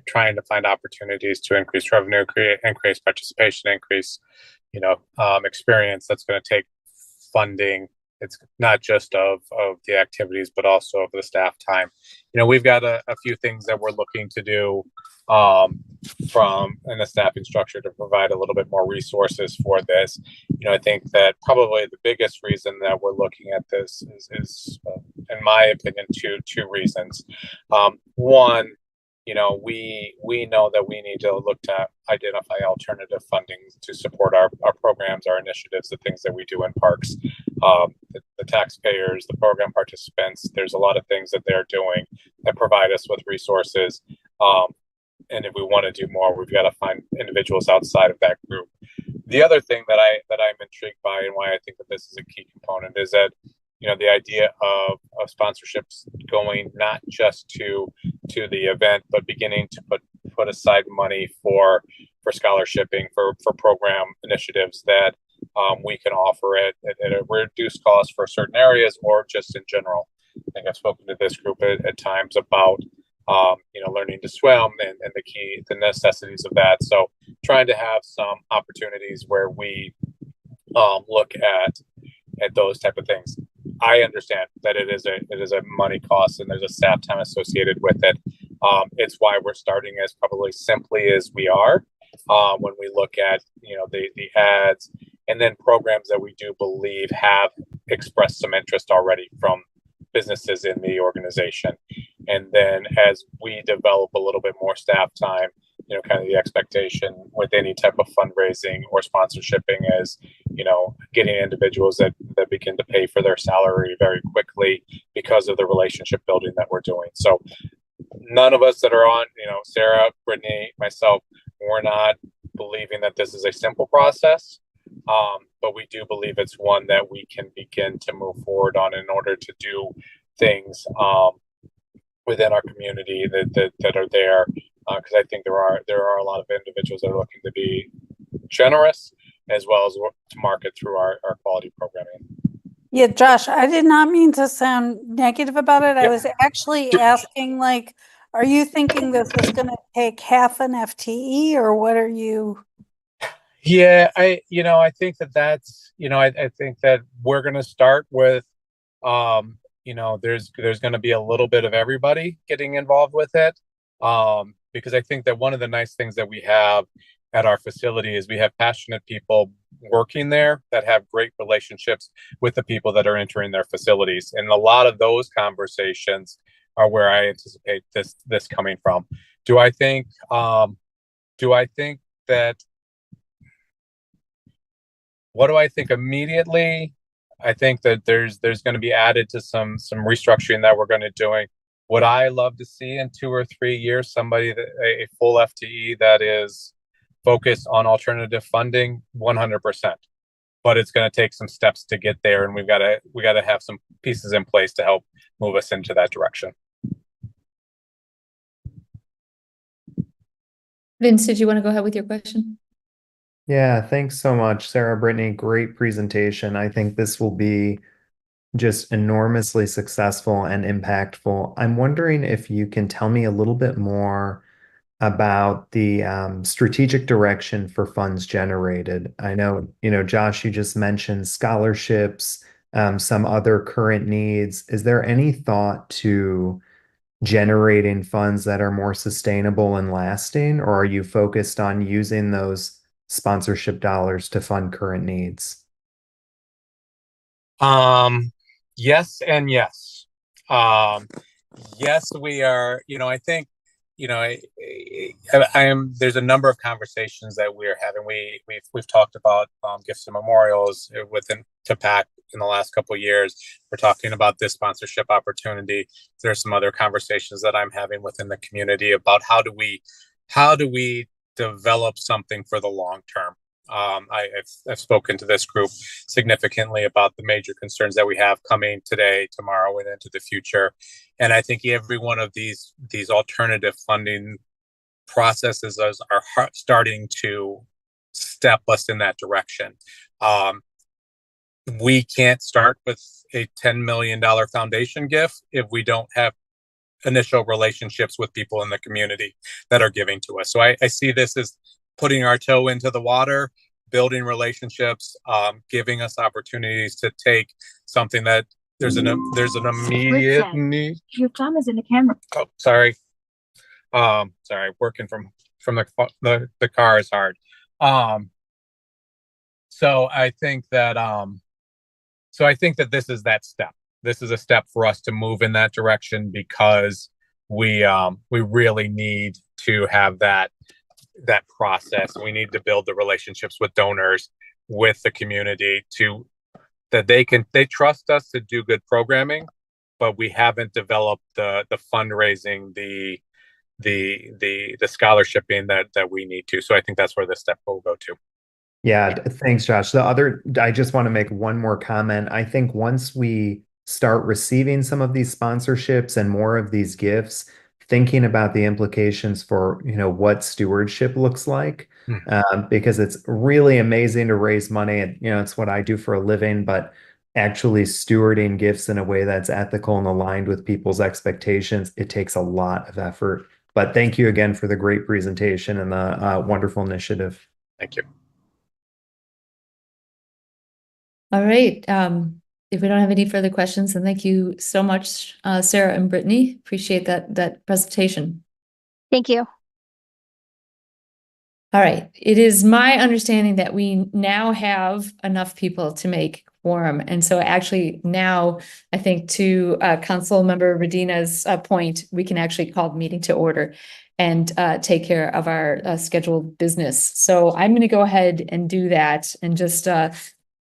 [SPEAKER 1] trying to find opportunities to increase revenue, increase participation, increase, experience, that's going to take funding. It's not just of the activities, but also of the staff time. We've got a few things that we're looking to do from in a staffing structure to provide a little bit more resources for this. I think that probably the biggest reason that we're looking at this is in my opinion, two reasons. One, we know that we need to look to identify alternative funding to support our programs, our initiatives, the things that we do in parks. the taxpayers, the program participants. There's a lot of things that they're doing that provide us with resources. And if we want to do more, we've got to find individuals outside of that group. The other thing that I'm intrigued by and why I think that this is a key component is that the idea of sponsorships going not just to the event, but beginning to put aside money for scholarshiping, for program initiatives that we can offer it at a reduced cost for certain areas or just in general. I think I've spoken to this group at times about learning to swim and the necessities of that. So trying to have some opportunities where we look at those type of things. I understand that it is a money cost and there's a staff time associated with it. It's why we're starting as probably simply as we are when we look at the ads and then programs that we do believe have expressed some interest already from businesses in the organization. And then as we develop a little bit more staff time, kind of the expectation with any type of fundraising or sponsorshipping is, getting individuals that begin to pay for their salary very quickly because of the relationship building that we're doing. So none of us that are on, Sarah, Brittany, myself, we're not believing that this is a simple process. But we do believe it's one that we can begin to move forward on in order to do things within our community that are there. Because I think there are a lot of individuals that are looking to be generous as well as to market through our quality programming.
[SPEAKER 11] Yeah, Josh, I did not mean to sound negative about it. I was actually asking, are you thinking this is going to take half an FTE or what are you?
[SPEAKER 1] Yeah, I think that's, I think that we're going to start with, there's going to be a little bit of everybody getting involved with it. Because I think that one of the nice things that we have at our facility is we have passionate people working there that have great relationships with the people that are entering their facilities. And a lot of those conversations are where I anticipate this coming from. Do I think that what do I think immediately? I think that there's going to be added to some restructuring that we're going to doing. Would I love to see in 2 or 3 years somebody a full FTE that is focused on alternative funding? 100%. But it's going to take some steps to get there, and we got to have some pieces in place to help move us into that direction.
[SPEAKER 2] Vince, did you want to go ahead with your question?
[SPEAKER 4] Yeah, thanks so much, Sarah, Brittany. Great presentation. I think this will be just enormously successful and impactful. I'm wondering if you can tell me a little bit more about the strategic direction for funds generated. I know, Josh, you just mentioned scholarships, some other current needs. Is there any thought to generating funds that are more sustainable and lasting, or are you focused on using those sponsorship dollars to fund current needs?
[SPEAKER 1] Yes and yes. Yes, we are. I think, I am. There's a number of conversations that we are having. We've talked about gifts and memorials within TPAC in the last couple of years. We're talking about this sponsorship opportunity. There's some other conversations that I'm having within the community about how do we develop something for the long term. I've spoken to this group significantly about the major concerns that we have coming today, tomorrow, and into the future. And I think every one of these alternative funding processes are starting to step us in that direction. We can't start with a $10 million foundation gift if we don't have initial relationships with people in the community that are giving to us. So I see this as putting our toe into the water, building relationships, giving us opportunities to take something that there's an immediate need.
[SPEAKER 12] Your thumb is in the camera.
[SPEAKER 1] Oh, sorry. Working from the car is hard. So I think that this is that step. This is a step for us to move in that direction because we really need to have that process. We need to build the relationships with donors, with the community to that they trust us to do good programming, but we haven't developed the fundraising, the scholarshiping that we need to. So I think that's where this step will go to.
[SPEAKER 4] Yeah, thanks, Josh. I just want to make one more comment. I think once we start receiving some of these sponsorships and more of these gifts, thinking about the implications for, what stewardship looks like, because it's really amazing to raise money and, it's what I do for a living, but actually stewarding gifts in a way that's ethical and aligned with people's expectations, it takes a lot of effort. But thank you again for the great presentation and the wonderful initiative.
[SPEAKER 1] Thank you.
[SPEAKER 2] All right. If we don't have any further questions, then thank you so much, Sarah and Brittany. Appreciate that presentation.
[SPEAKER 10] Thank you.
[SPEAKER 2] All right. It is my understanding that we now have enough people to make quorum. And so actually now, I think to Council Member Radina's point, we can actually call the meeting to order and take care of our scheduled business. So I'm going to go ahead and do that and just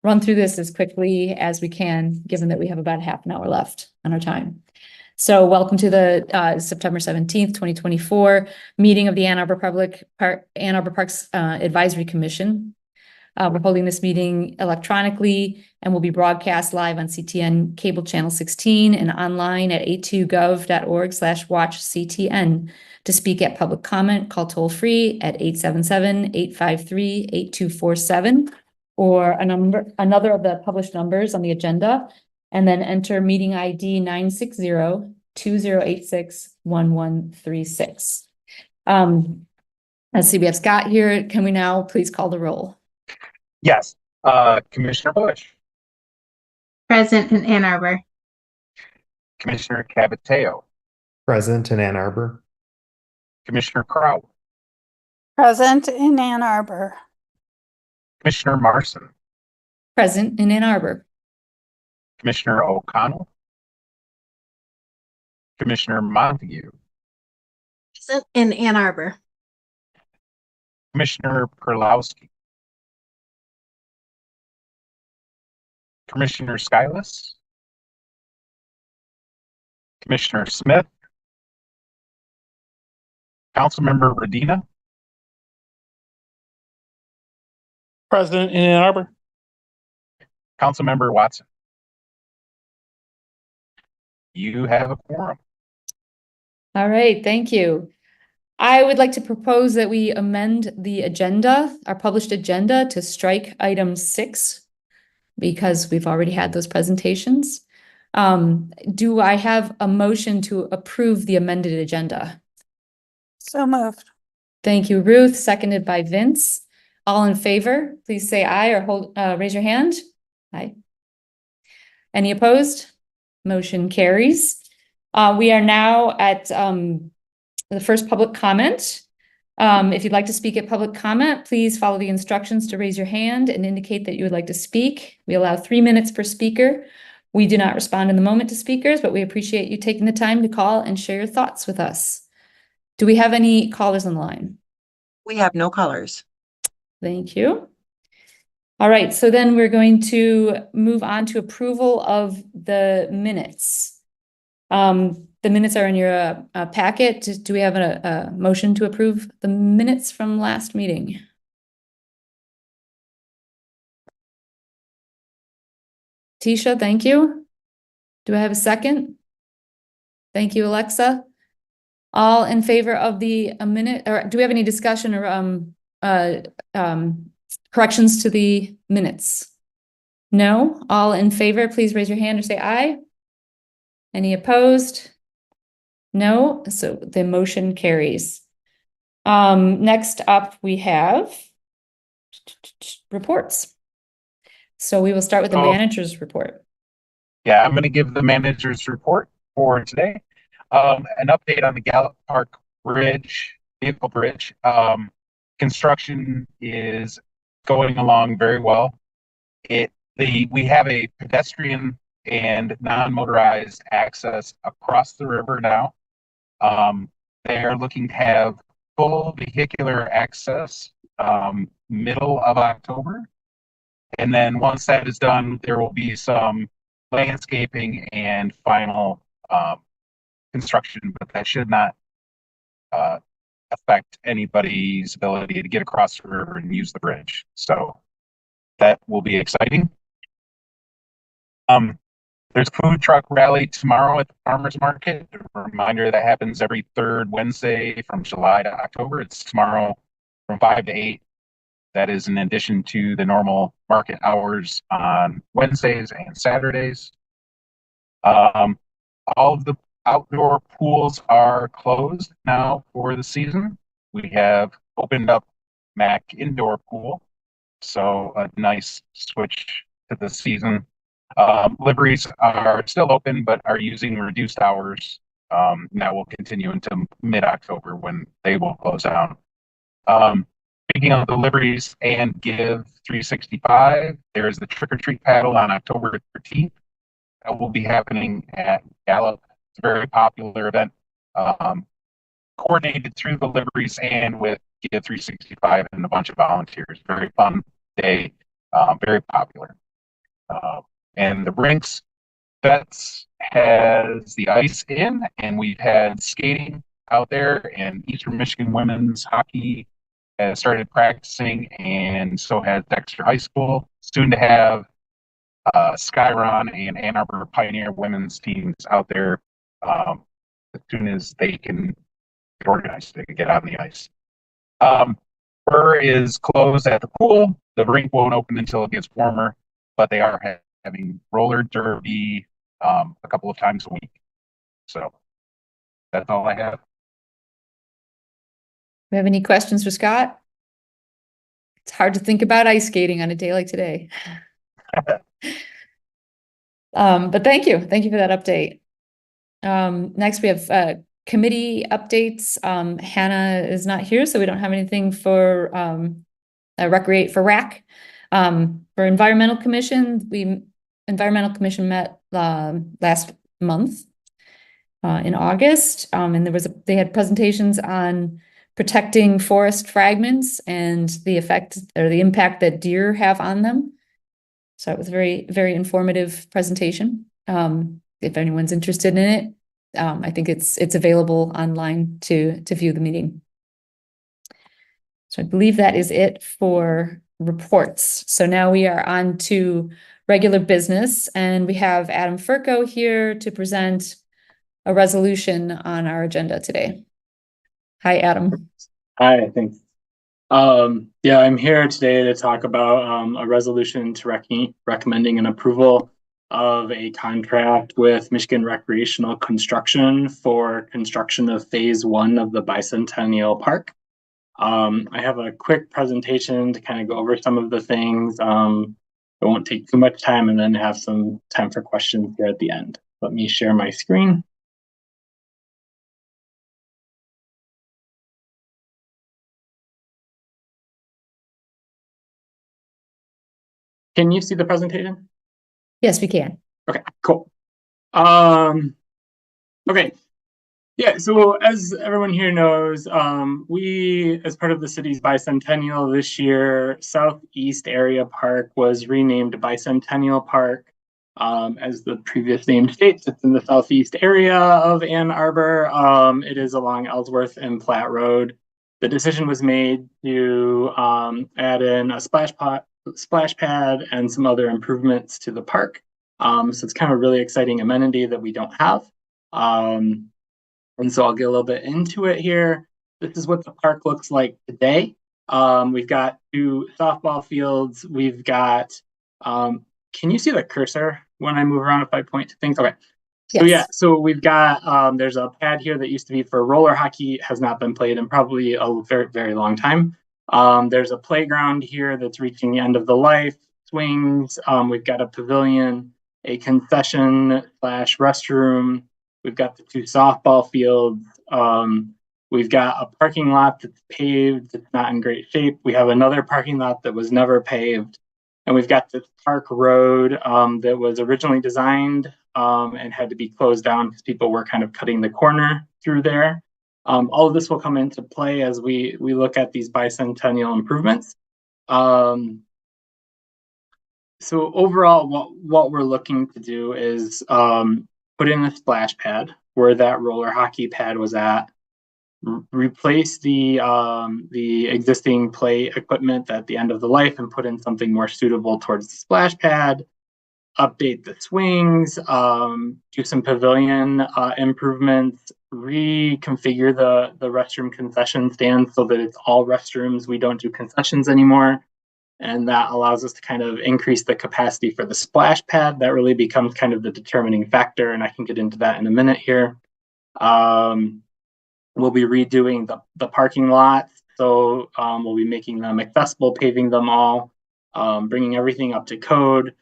[SPEAKER 2] run through this as quickly as we can, given that we have about half an hour left on our time. So welcome to the September 17th, 2024 meeting of the Ann Arbor Parks Advisory Commission. We're holding this meeting electronically and will be broadcast live on CTN Cable Channel 16 and online at a2gov.org/watchctn. To speak at public comment, call toll free at 877-853-8247 or another of the published numbers on the agenda, and then enter meeting ID 960-2086-1136. Let's see, we have Scott here. Can we now please call the roll?
[SPEAKER 1] Yes. Commissioner Bush.
[SPEAKER 3] Present in Ann Arbor.
[SPEAKER 1] Commissioner Cabateo.
[SPEAKER 4] Present in Ann Arbor.
[SPEAKER 1] Commissioner Crow.
[SPEAKER 11] Present in Ann Arbor.
[SPEAKER 1] Commissioner Marson.
[SPEAKER 2] Present in Ann Arbor.
[SPEAKER 1] Commissioner O'Connell. Commissioner Montague.
[SPEAKER 3] Present in Ann Arbor.
[SPEAKER 1] Commissioner Perlowski. Commissioner Skyless. Commissioner Smith. Councilmember Radina.
[SPEAKER 5] President in Ann Arbor.
[SPEAKER 1] Councilmember Watson. You have a quorum.
[SPEAKER 2] All right, thank you. I would like to propose that we amend the agenda, our published agenda, to strike item 6 because we've already had those presentations. Do I have a motion to approve the amended agenda?
[SPEAKER 11] So moved.
[SPEAKER 2] Thank you, Ruth, seconded by Vince. All in favor, please say aye or raise your hand. Aye. Any opposed? Motion carries. We are now at the first public comment. If you'd like to speak at public comment, please follow the instructions to raise your hand and indicate that you would like to speak. We allow 3 minutes per speaker. We do not respond in the moment to speakers, but we appreciate you taking the time to call and share your thoughts with us. Do we have any callers on the line?
[SPEAKER 6] We have no callers.
[SPEAKER 2] Thank you. All right, so then we're going to move on to approval of the minutes. The minutes are in your packet. Do we have a motion to approve the minutes from last meeting? Tisha, thank you. Do I have a second? Thank you, Alexa. All in favor of the minute, or do we have any discussion or corrections to the minutes? No? All in favor, please raise your hand or say aye. Any opposed? No? So the motion carries. Next up, we have reports. So we will start with the manager's report.
[SPEAKER 1] Yeah, I'm going to give the manager's report for today. An update on the Gallup Park Bridge, vehicle bridge. Construction is going along very well. We have a pedestrian and non-motorized access across the river now. They're looking to have full vehicular access middle of October, And then once that is done, there will be some landscaping and final construction, but that should not uh, affect anybody's ability to get across the river and use the bridge. So that will be exciting. There's a food truck rally tomorrow at the farmers market. A reminder that happens every third Wednesday from July to October. It's tomorrow from 5 to 8. That is in addition to the normal market hours on Wednesdays and Saturdays. All of the outdoor pools are closed now for the season. We have opened up Mac indoor pool, so a nice switch to the season. Liveries are still open, but are using reduced hours. That will continue until mid-October when they will close down. Speaking of the liveries and Give 365, there's the Trick or Treat Paddle on October 13th. That will be happening at Gallup. It's a very popular event, coordinated through the liveries and with Give 365 and a bunch of volunteers. Very fun day, very popular. And the rinks, Vets has the ice in, and we've had skating out there, and Eastern Michigan women's hockey has started practicing, and so has Dexter High School. Soon to have Skyron and Ann Arbor Pioneer women's teams out there as soon as they can get organized, they can get on the ice. Burr is closed at the pool. The rink won't open until it gets warmer, but they are having roller derby a couple of times a week. So that's all I have.
[SPEAKER 2] We have any questions for Scott? It's hard to think about ice skating on a day like today. But thank you. Thank you for that update. Next, we have committee updates. Hannah is not here, so we don't have anything for RAC. For Environmental Commission, Environmental Commission met last month in August, and they had presentations on protecting forest fragments and the effect or the impact that deer have on them. So it was a very, very informative presentation. If anyone's interested in it, I think it's available online to view the meeting. So I believe that is it for reports. So now we are on to regular business, and we have Adam Furco here to present a resolution on our agenda today. Hi, Adam.
[SPEAKER 13] Hi, thanks. Yeah, I'm here today to talk about a resolution to recommending an approval of a contract with Michigan Recreational Construction for construction of phase 1 of the Bicentennial Park. I have a quick presentation to kind of go over some of the things. It won't take too much time, and then have some time for questions here at the end. Let me share my screen. Can you see the presentation?
[SPEAKER 2] Yes, we can.
[SPEAKER 13] Okay, cool. Okay. Yeah, so as everyone here knows, we, as part of the city's bicentennial this year, Southeast Area Park was renamed Bicentennial Park. As the previous name states, it's in the southeast area of Ann Arbor. It is along Ellsworth and Platte Road. The decision was made to add in a splash pad and some other improvements to the park. So it's kind of a really exciting amenity that we don't have. And so I'll get a little bit into it here. This is what the park looks like today. We've got 2 softball fields. We've got, can you see the cursor when I move around if I point to things? Okay. So yeah, so we've got, there's a pad here that used to be for roller hockey, has not been played in probably a very, very long time. There's a playground here that's reaching the end of the life, swings. We've got a pavilion, a concession / restroom. We've got the 2 softball fields. We've got a parking lot that's paved. It's not in great shape. We have another parking lot that was never paved. And we've got this park road that was originally designed and had to be closed down because people were kind of cutting the corner through there. All of this will come into play as we look at these bicentennial improvements. So overall, what we're looking to do is put in a splash pad where that roller hockey pad was at. Replace the existing play equipment at the end of the life and put in something more suitable towards the splash pad. Update the swings, do some pavilion improvements, reconfigure the restroom concession stand so that it's all restrooms. We don't do concessions anymore. And that allows us to kind of increase the capacity for the splash pad. That really becomes kind of the determining factor, and I can get into that in a minute here. We'll be redoing the parking lots, so we'll be making them accessible, paving them all, bringing everything up to code.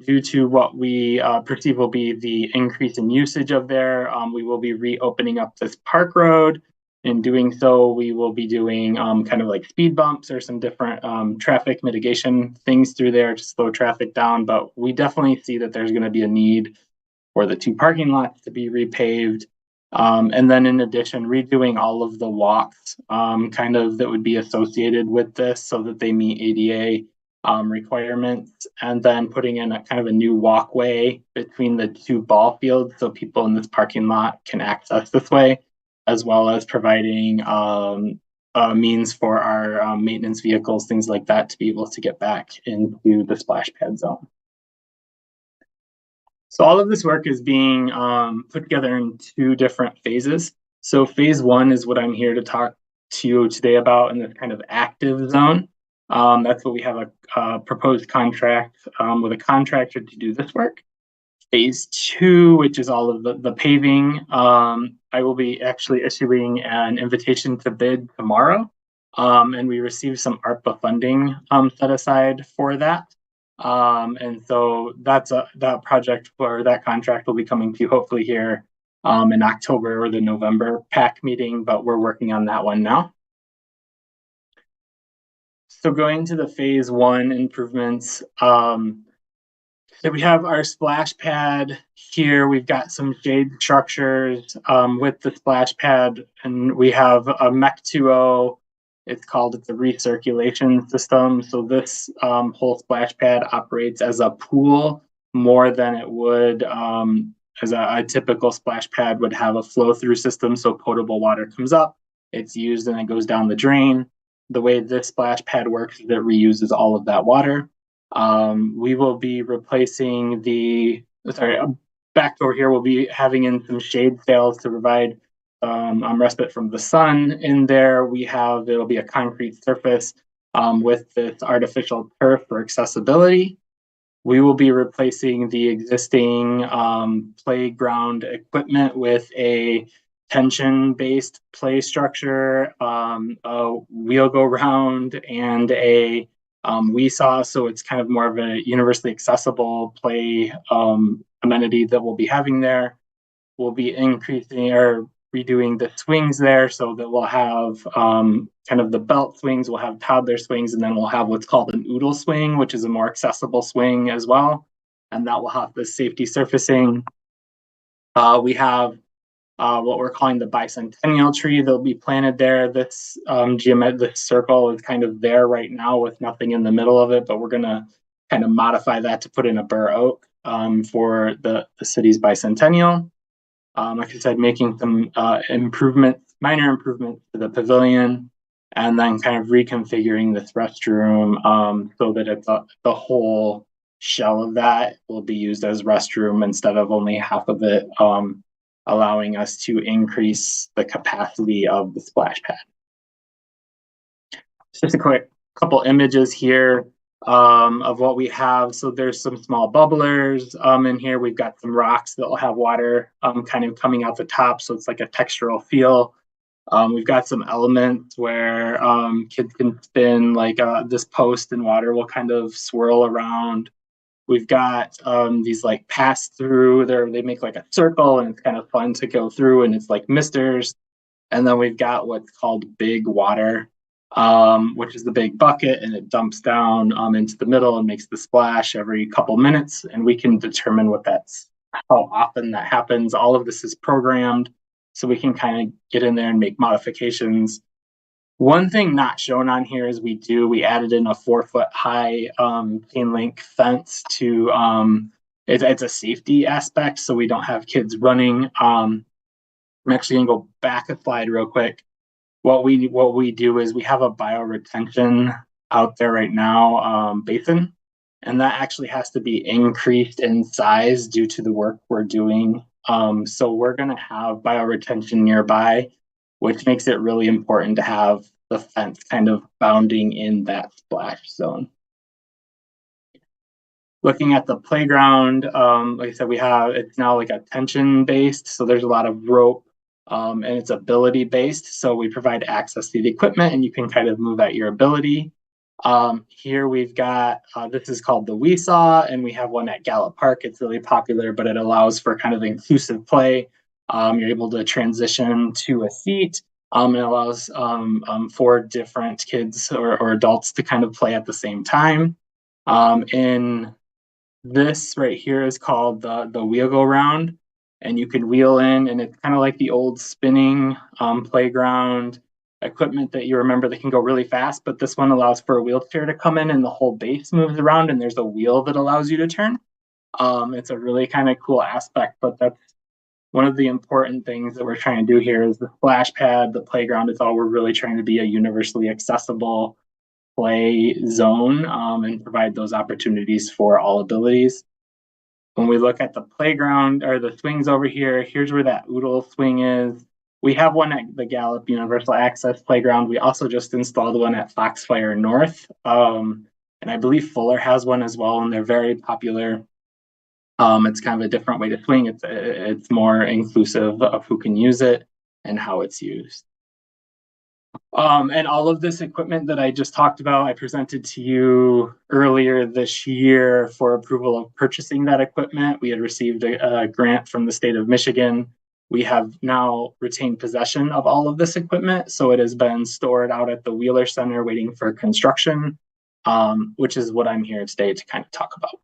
[SPEAKER 13] Due to what we perceive will be the increase in usage of there, we will be reopening up this park road. In doing so, we will be doing kind of like speed bumps or some different traffic mitigation things through there to slow traffic down. But we definitely see that there's going to be a need for the 2 parking lots to be repaved. And then in addition, redoing all of the walks kind of that would be associated with this so that they meet ADA requirements, and then putting in a kind of a new walkway between the 2 ball fields so people in this parking lot can access this way, as well as providing means for our maintenance vehicles, things like that, to be able to get back into the splash pad zone. So all of this work is being put together in 2 different phases. So phase 1 is what I'm here to talk to you today about in this kind of active zone. That's what we have a proposed contract with a contractor to do this work. Phase 2, which is all of the paving, I will be actually issuing an invitation to bid tomorrow. And we received some ARPA funding set aside for that. And so that's that project or that contract will be coming to you hopefully here in October or the November PAC meeting, but we're working on that one now. So going to the phase 1 improvements, so we have our splash pad here. We've got some shade structures with the splash pad, and we have a MEC 2.0. It's a recirculation system. So this whole splash pad operates as a pool more than it would as a typical splash pad would have a flow through system. So potable water comes up, it's used, and it goes down the drain. The way this splash pad works is it reuses all of that water. We will be replacing back over here, we'll be having in some shade sails to provide respite from the sun in there. It'll be a concrete surface with this artificial turf for accessibility. We will be replacing the existing playground equipment with a tension-based play structure, a wheel go round, and a Weesaw, so it's kind of more of a universally accessible play amenity that we'll be having there. We'll be increasing or redoing the swings there so that we'll have kind of the belt swings, we'll have toddler swings, and then we'll have what's called an oodle swing, which is a more accessible swing as well. And that will have the safety surfacing. We have what we're calling the bicentennial tree that'll be planted there. This geometric circle is kind of there right now with nothing in the middle of it, but we're going to kind of modify that to put in a bur oak for the city's bicentennial. Like I said, making some minor improvements to the pavilion, and then kind of reconfiguring this restroom so that it's the whole shell of that will be used as restroom instead of only half of it, allowing us to increase the capacity of the splash pad. Just a quick couple images here of what we have. So there's some small bubblers in here. We've got some rocks that will have water kind of coming out the top, so it's like a textural feel. We've got some elements where kids can spin like this post, and water will kind of swirl around. We've got these like pass through there. They make like a circle, and it's kind of fun to go through, and it's like misters. And then we've got what's called big water, which is the big bucket, and it dumps down into the middle and makes the splash every couple minutes. And we can determine how often that happens. All of this is programmed, so we can kind of get in there and make modifications. One thing not shown on here is we added in a 4-foot high chain link fence to it's a safety aspect, so we don't have kids running. I'm actually gonna go back a slide real quick. What we do is we have a bioretention out there right now, basin, and that actually has to be increased in size due to the work we're doing. So we're gonna have bioretention nearby, which makes it really important to have the fence kind of bounding in that splash zone. Looking at the playground, like I said, it's now like a tension based, so there's a lot of rope, and it's ability based. So we provide access to the equipment and you can kind of move at your ability. Here we've got, this is called the We Saw, and we have one at Gallup Park. It's really popular, but it allows for kind of inclusive play. You're able to transition to a seat. It allows for different kids or adults to kind of play at the same time. In this right here is called the wheel go round, and you can wheel in, and it's kind of like the old spinning playground equipment that you remember that can go really fast, but this one allows for a wheelchair to come in and the whole base moves around and there's a wheel that allows you to turn. It's a really kind of cool aspect, but that's one of the important things that we're trying to do here is the splash pad, the playground, it's all we're really trying to be a universally accessible play zone, and provide those opportunities for all abilities. When we look at the playground or the swings over here, here's where that oodle swing is. We have one at the Gallup Universal Access Playground. We also just installed one at Foxfire North. And I believe Fuller has one as well, and they're very popular. It's kind of a different way to swing. It's more inclusive of who can use it and how it's used. And all of this equipment that I just talked about, I presented to you earlier this year for approval of purchasing that equipment. We had received a grant from the state of Michigan. We have now retained possession of all of this equipment. So it has been stored out at the Wheeler Center waiting for construction, which is what I'm here today to kind of talk about.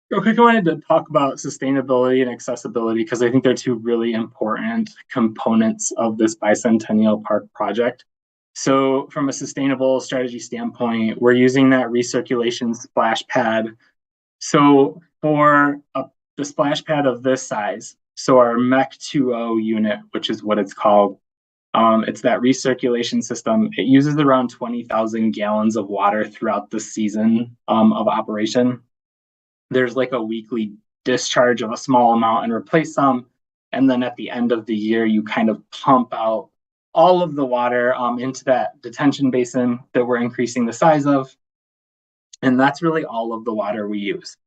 [SPEAKER 13] Real quick, I wanted to talk about sustainability and accessibility because I think they're two really important components of this Bicentennial Park project. So from a sustainable strategy standpoint, we're using that recirculation splash pad. So for the splash pad of this size, so our MEC 2.0 unit, which is what it's called, it's that recirculation system. It uses around 20,000 gallons of water throughout the season of operation. There's like a weekly discharge of a small amount and replace some. And then at the end of the year, you kind of pump out all of the water into that detention basin that we're increasing the size of. And that's really all of the water we use.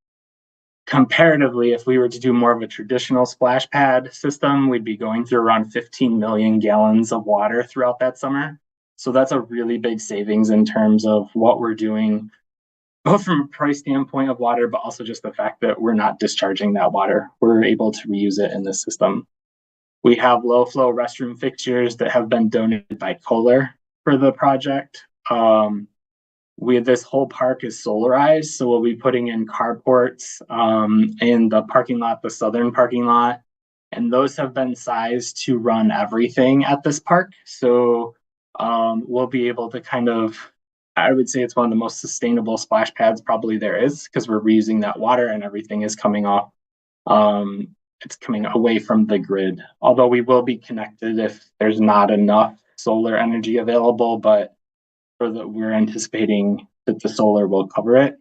[SPEAKER 13] Comparatively, if we were to do more of a traditional splash pad system, we'd be going through around 15 million gallons of water throughout that summer. So that's a really big savings in terms of what we're doing, both from a price standpoint of water, but also just the fact that we're not discharging that water. We're able to reuse it in this system. We have low flow restroom fixtures that have been donated by Kohler for the project. This whole park is solarized, so we'll be putting in carports in the parking lot, the southern parking lot, and those have been sized to run everything at this park. So we'll be able to kind of, I would say it's one of the most sustainable splash pads probably there is because we're reusing that water and everything is coming off. It's coming away from the grid, although we will be connected if there's not enough solar energy available, but we're anticipating that the solar will cover it.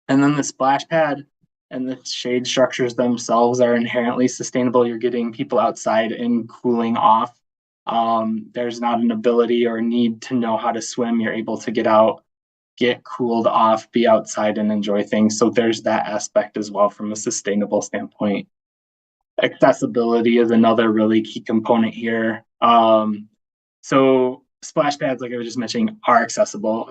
[SPEAKER 13] And then the splash pad and the shade structures themselves are inherently sustainable. You're getting people outside and cooling off. There's not an ability or need to know how to swim. You're able to get out, get cooled off, be outside and enjoy things. So there's that aspect as well from a sustainable standpoint. Accessibility is another really key component here. So splash pads, like I was just mentioning, are accessible.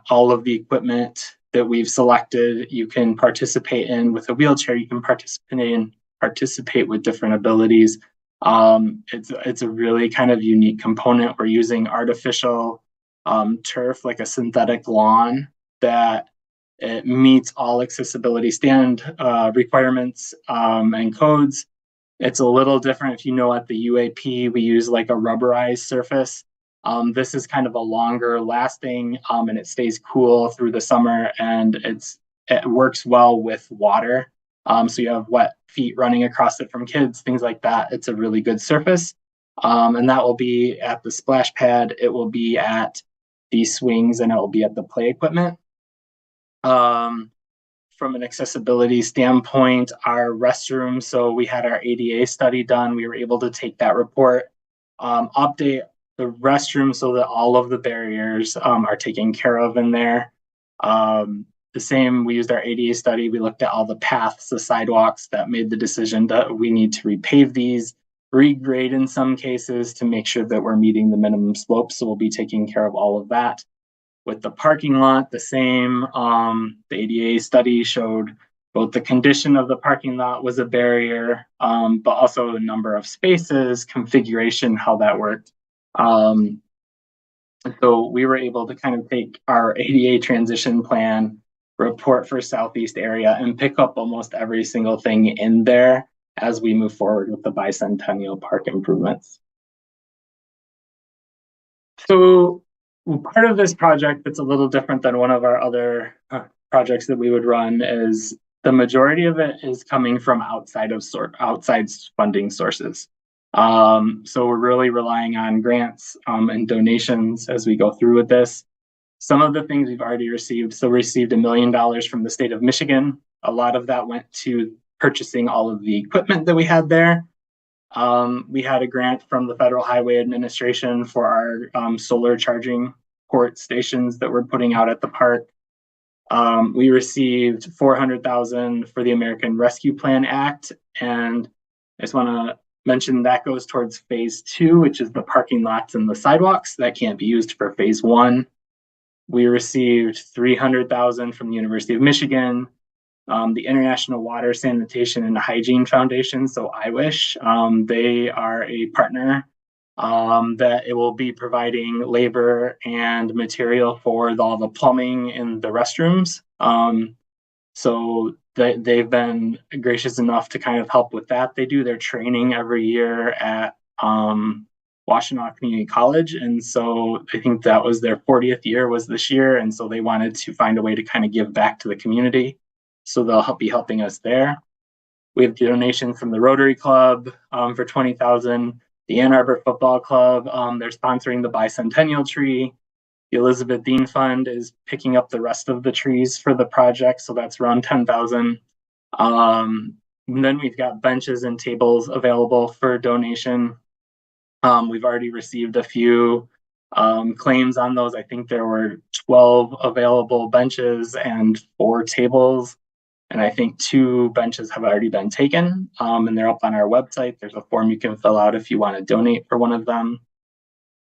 [SPEAKER 13] All of the equipment that we've selected, you can participate in with a wheelchair. You can participate with different abilities. It's a really kind of unique component. We're using artificial turf, like a synthetic lawn, that it meets all accessibility requirements and codes. It's a little different. If you know, at the UAP, we use like a rubberized surface. This is kind of a longer lasting, and it stays cool through the summer, and it works well with water. So you have wet feet running across it from kids, things like that. It's a really good surface. And that will be at the splash pad. It will be at the swings, and it will be at the play equipment. From an accessibility standpoint, our restrooms, so we had our ADA study done. We were able to take that report, update the restroom so that all of the barriers are taken care of in there. The same, we used our ADA study. We looked at all the paths, the sidewalks, that made the decision that we need to repave these, regrade in some cases to make sure that we're meeting the minimum slope. So we'll be taking care of all of that. With the parking lot, the same. The ADA study showed both the condition of the parking lot was a barrier, but also the number of spaces, configuration, how that worked. So we were able to kind of take our ADA transition plan report for Southeast area and pick up almost every single thing in there as we move forward with the Bicentennial Park improvements. So part of this project that's a little different than one of our other projects that we would run is the majority of it is coming from outside funding sources. So we're really relying on grants and donations as we go through with this. Some of the things we've already received. So we received $1 million from the state of Michigan. A lot of that went to purchasing all of the equipment that we had there. We had a grant from the Federal Highway Administration for our solar charging port stations that we're putting out at the park. We received $400,000 for the American Rescue Plan Act, and I just want to mention that goes towards phase 2, which is the parking lots and the sidewalks. That can't be used for phase 1. We received $300,000 from the University of Michigan, the International Water, Sanitation, and Hygiene Foundation, so IWISH. They are a partner that it will be providing labor and material for all the plumbing in the restrooms. So they've been gracious enough to kind of help with that. They do their training every year at Washtenaw Community College. And so I think that was their 40th year was this year. And so they wanted to find a way to kind of give back to the community. So they'll be helping us there. We have donations from the Rotary Club for $20,000. The Ann Arbor Football Club, they're sponsoring the bicentennial tree. The Elizabeth Dean Fund is picking up the rest of the trees for the project. So that's around $10,000. And then we've got benches and tables available for donation. We've already received a few claims on those. I think there were 12 available benches and 4 tables. And I think 2 benches have already been taken, and they're up on our website. There's a form you can fill out if you want to donate for one of them.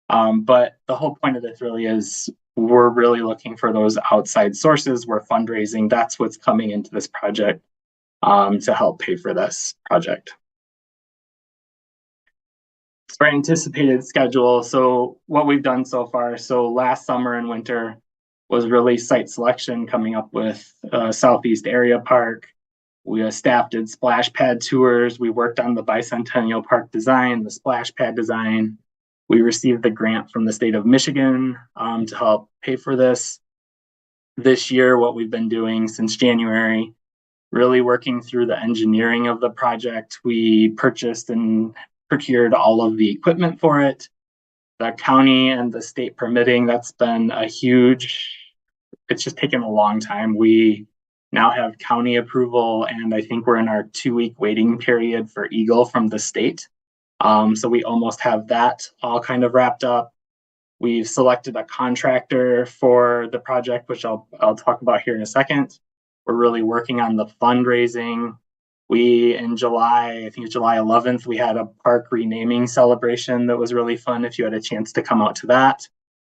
[SPEAKER 13] But the whole point of this really is we're really looking for those outside sources. We're fundraising. That's what's coming into this project to help pay for this project. For anticipated schedule, so what we've done so far, so last summer and winter was really site selection, coming up with Southeast Area Park. We staff did splash pad tours. We worked on the Bicentennial Park design, the splash pad design. We received the grant from the state of Michigan to help pay for this. This year, what we've been doing since January, really working through the engineering of the project. We purchased and procured all of the equipment for it. The county and the state permitting, that's been a huge, it's just taken a long time. We now have county approval, and I think we're in our 2-week waiting period for Eagle from the state. So we almost have that all kind of wrapped up. We've selected a contractor for the project, which I'll talk about here in a second. We're really working on the fundraising. We, in July, I think it's July 11th, we had a park renaming celebration that was really fun if you had a chance to come out to that.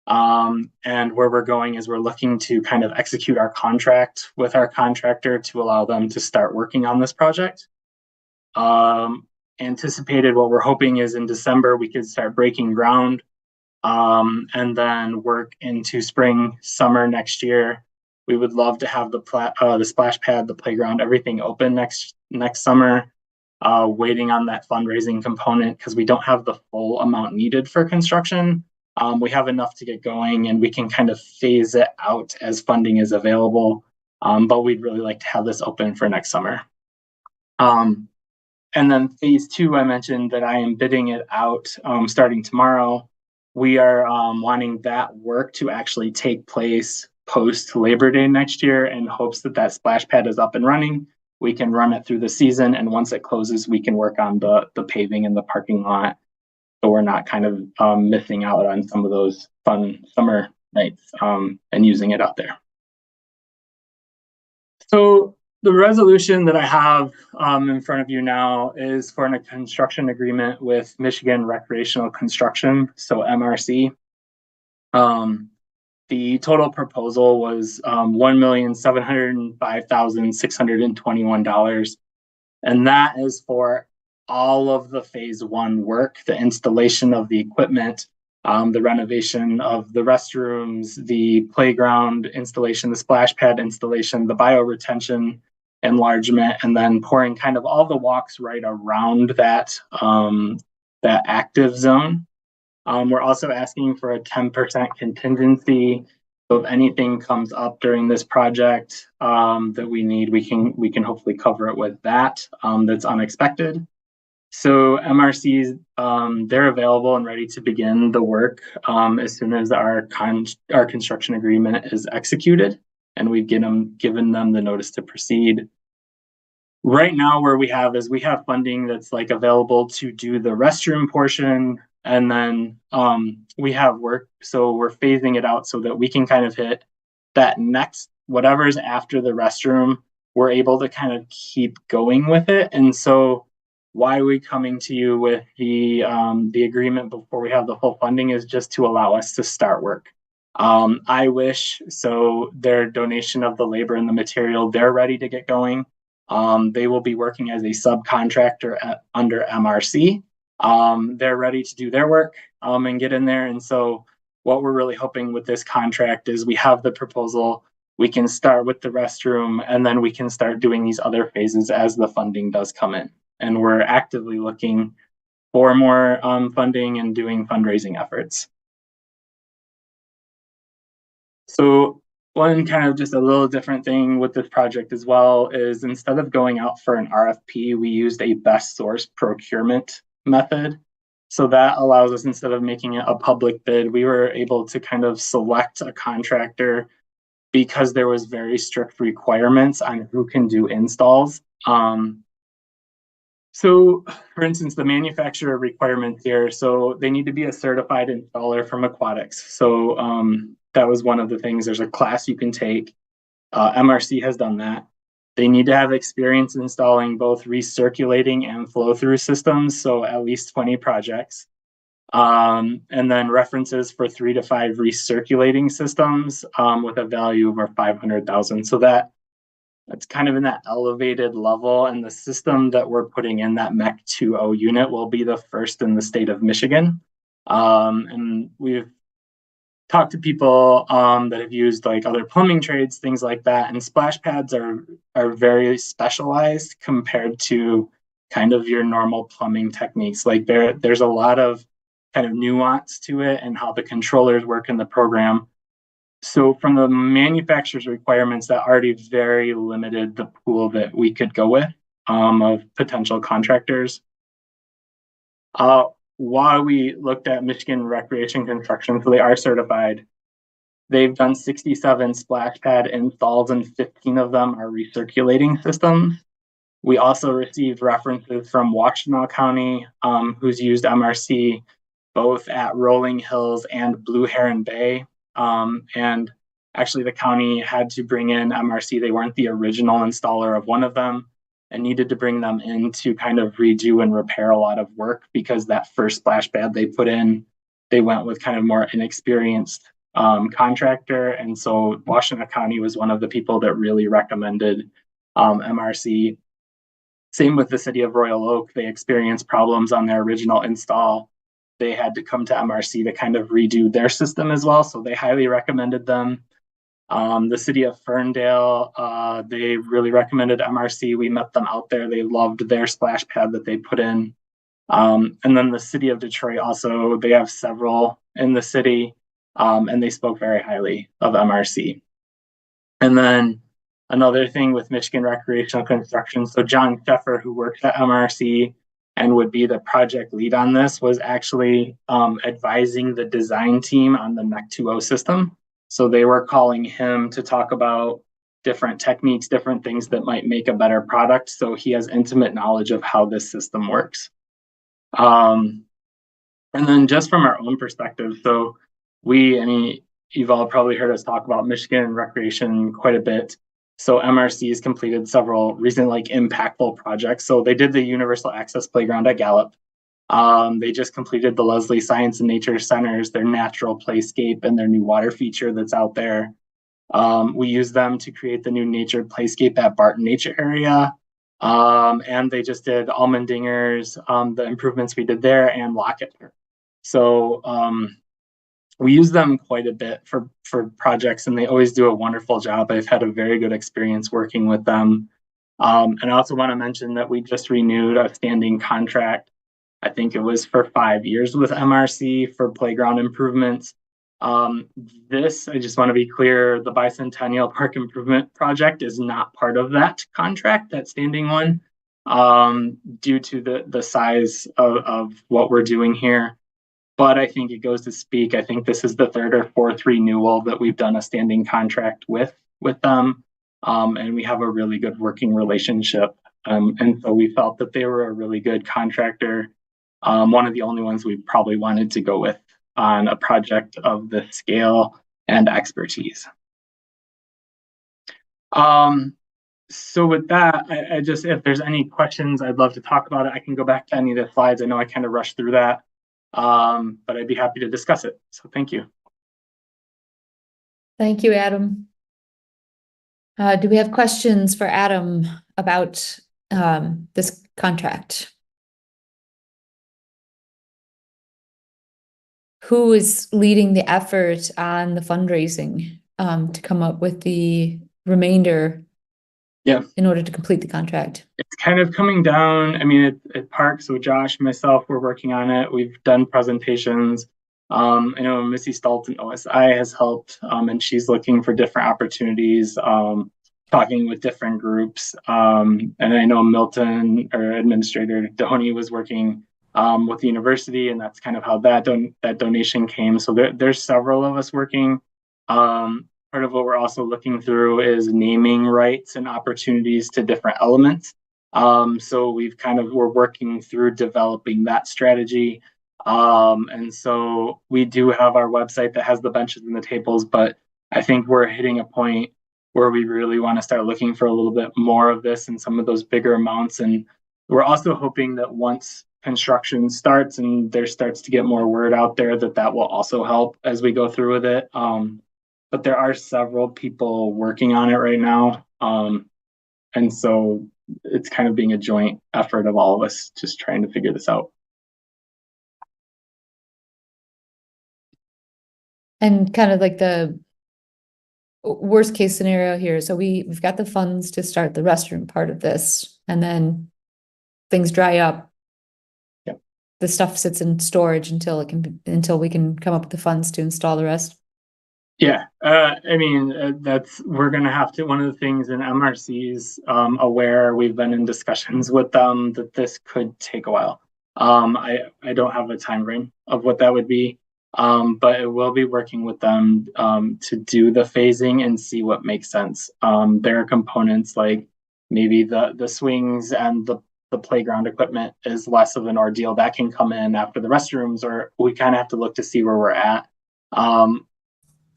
[SPEAKER 13] And where we're going is we're looking to kind of execute our contract with our contractor to allow them to start working on this project. Anticipated, what we're hoping is in December we could start breaking ground and then work into spring, summer next year. We would love to have the splash pad, the playground, everything open next summer. waiting on that fundraising component because we don't have the full amount needed for construction. We have enough to get going, and we can kind of phase it out as funding is available. But we'd really like to have this open for next summer. And then phase 2, I mentioned that I am bidding it out starting tomorrow. We are wanting that work to actually take place post Labor Day next year in hopes that that splash pad is up and running. We can run it through the season, and once it closes, we can work on the paving and the parking lot. So we're not kind of missing out on some of those fun summer nights and using it out there. So the resolution that I have in front of you now is for a construction agreement with Michigan Recreational Construction, so MRC. The total proposal was $1,705,621, and that is for all of the phase 1 work, the installation of the equipment, the renovation of the restrooms, the playground installation, the splash pad installation, the bioretention enlargement, and then pouring kind of all the walks right around that, that active zone. We're also asking for a 10% contingency. So if anything comes up during this project that we need, we can hopefully cover it with that that's unexpected. So MRC's, they're available and ready to begin the work as soon as our construction agreement is executed and we've given them the notice to proceed. Right now, where we have funding that's like available to do the restroom portion, and then we have work, so we're phasing it out so that we can kind of hit that next, whatever's after the restroom, we're able to kind of keep going with it. And so why are we coming to you with the agreement before we have the full funding is just to allow us to start work. I wish, so their donation of the labor and the material, they're ready to get going. They will be working as a subcontractor under MRC. They're ready to do their work and get in there. And so what we're really hoping with this contract is we have the proposal, we can start with the restroom, and then we can start doing these other phases as the funding does come in. And we're actively looking for more funding and doing fundraising efforts. So one kind of just a little different thing with this project as well is instead of going out for an RFP, we used a best source procurement method. So that allows us, instead of making it a public bid, we were able to kind of select a contractor because there was very strict requirements on who can do installs. So for instance, the manufacturer requirements here, so they need to be a certified installer from Aquatics. So that was one of the things. There's a class you can take. MRC has done that. They need to have experience installing both recirculating and flow-through systems, so at least 20 projects. And then references for 3 to 5 recirculating systems with a value over 500,000. So that's kind of in that elevated level, and the system that we're putting in, that MEC 2.0 unit, will be the first in the state of Michigan. And we've talked to people that have used like other plumbing trades, things like that, and splash pads are very specialized compared to kind of your normal plumbing techniques. Like there's a lot of kind of nuance to it and how the controllers work in the program. So from the manufacturer's requirements, that already very limited the pool that we could go with of potential contractors. While we looked at Michigan Recreation Construction, so they are certified, they've done 67 splash pad installs and 15 of them are recirculating systems. We also received references from Washtenaw County, who's used MRC both at Rolling Hills and Blue Heron Bay. And actually the county had to bring in MRC. They weren't the original installer of one of them and needed to bring them in to kind of redo and repair a lot of work because that first splash pad they put in, they went with kind of more inexperienced contractor. And so Washtenaw County was one of the people that really recommended MRC. Same with the city of Royal Oak. They experienced problems on their original install. They had to come to MRC to kind of redo their system as well. So they highly recommended them. The city of Ferndale, they really recommended MRC. We met them out there. They loved their splash pad that they put in. And then the city of Detroit also, they have several in the city, and they spoke very highly of MRC. And then another thing with Michigan Recreational Construction, so John Sheffer, who works at MRC and would be the project lead on this, was actually advising the design team on the NEC 2.0 system. So they were calling him to talk about different techniques, different things that might make a better product. So he has intimate knowledge of how this system works. And then just from our own perspective, so you've all probably heard us talk about Michigan recreation quite a bit. So MRC has completed several recent impactful projects. So they did the Universal Access Playground at Gallup. They just completed the Leslie Science and Nature Centers, their natural playscape and their new water feature that's out there. We use them to create the new nature playscape at Barton Nature Area. And they just did Almondingers, the improvements we did there, and Lockett. So we use them quite a bit for projects, and they always do a wonderful job. I've had a very good experience working with them. And I also want to mention that we just renewed a standing contract. I think it was for 5 years with MRC for playground improvements. I just want to be clear, the Bicentennial Park Improvement Project is not part of that contract, that standing one, due to the size of what we're doing here. But I think it goes to speak. I think this is the third or fourth renewal that we've done a standing contract with them. And we have a really good working relationship. And so we felt that they were a really good contractor. One of the only ones we probably wanted to go with on a project of this scale and expertise. So with that, I just, if there's any questions, I'd love to talk about it. I can go back to any of the slides. I know I kind of rushed through that. But I'd be happy to discuss it. So thank you.
[SPEAKER 2] Thank you, Adam. Do we have questions for Adam about this contract? Who is leading the effort on the fundraising to come up with the remainder in order to complete the contract?
[SPEAKER 13] It's kind of coming down. I mean, at Park, so Josh, myself, we're working on it. We've done presentations. I know Missy Stalton, OSI, has helped, and she's looking for different opportunities, talking with different groups. And I know Milton, or Administrator Dohoney, was working with the university, and that's kind of how that donation came. So there's several of us working. Part of what we're also looking through is naming rights and opportunities to different elements. So we're working through developing that strategy. And so we do have our website that has the benches and the tables, but I think we're hitting a point where we really want to start looking for a little bit more of this and some of those bigger amounts. And we're also hoping that once construction starts and there starts to get more word out there, that will also help as we go through with it. But there are several people working on it right now. And so it's kind of being a joint effort of all of us just trying to figure this out.
[SPEAKER 2] And kind of like the worst case scenario here. So we've got the funds to start the restroom part of this, and then things dry up.
[SPEAKER 13] Yep.
[SPEAKER 2] The stuff sits in storage until we can come up with the funds to install the rest.
[SPEAKER 13] Yeah, I mean, we're going to have to, one of the things in MRC's aware, we've been in discussions with them that this could take a while. I don't have a time frame of what that would be, but it will be working with them to do the phasing and see what makes sense. There are components like maybe the swings and the playground equipment is less of an ordeal that can come in after the restrooms, or we kind of have to look to see where we're at.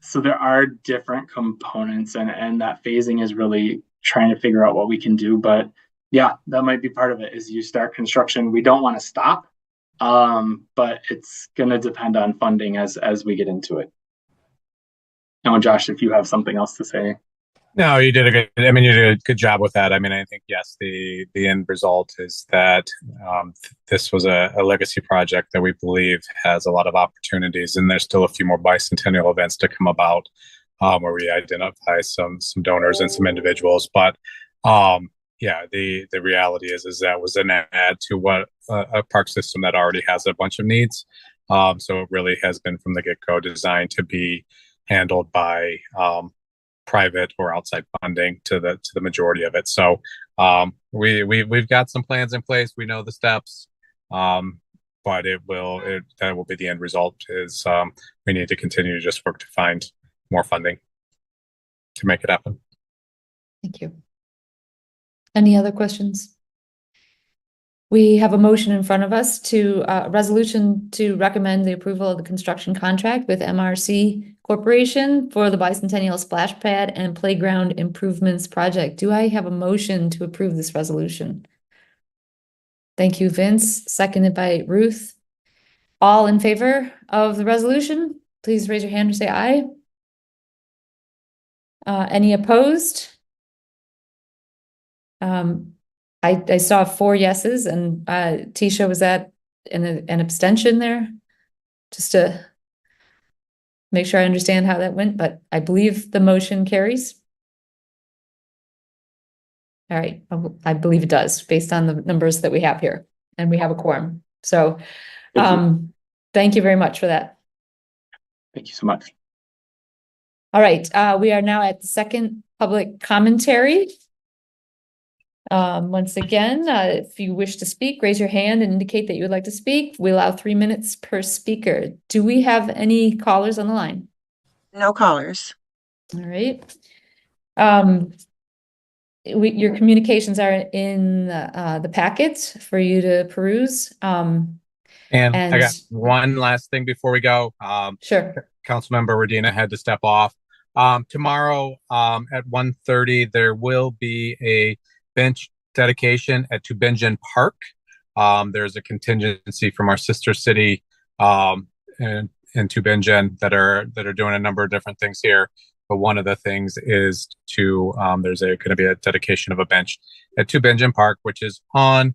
[SPEAKER 13] So there are different components, and that phasing is really trying to figure out what we can do. But yeah, that might be part of it. Is you start construction, we don't want to stop, but it's going to depend on funding as we get into it. Now, Josh, if you have something else to say.
[SPEAKER 1] No, you did a good job with that. I mean, I think, yes, the end result is that this was a legacy project that we believe has a lot of opportunities, and there's still a few more bicentennial events to come about. where we identify some donors and some individuals. But yeah, the reality is that was an add to what a park system that already has a bunch of needs. So it really has been from the get-go designed to be handled by private or outside funding to the majority of it. So we've got some plans in place. We know the steps, but that will be the end result. Is we need to continue to just work to find more funding to make it happen.
[SPEAKER 2] Thank you. Any other questions? We have a motion in front of us to resolution to recommend the approval of the construction contract with MRC Corporation for the Bicentennial Splash Pad and Playground Improvements Project. Do I have a motion to approve this resolution? Thank you, Vince. Seconded by Ruth. All in favor of the resolution, please raise your hand or say aye. Any opposed? I saw 4 yeses, and Tisha, was that an abstention there? Just to make sure I understand how that went, but I believe the motion carries. All right, I believe it does, based on the numbers that we have here, and we have a quorum. So thank you very much for that.
[SPEAKER 13] Thank you so much.
[SPEAKER 2] All right, we are now at the second public commentary. Once again, if you wish to speak, raise your hand and indicate that you would like to speak. We allow 3 minutes per speaker. Do we have any callers on the line?
[SPEAKER 6] No callers.
[SPEAKER 2] All right. Your communications are in the packets for you to peruse.
[SPEAKER 1] And I got one last thing before we go.
[SPEAKER 2] Sure.
[SPEAKER 1] Councilmember Radina had to step off. Tomorrow at 1:30, there will be a bench dedication at Tubingen Park. There's a contingency from our sister city in Tubingen that are doing a number of different things here. But one of the things is to there's going to be a dedication of a bench at Tubingen Park, which is on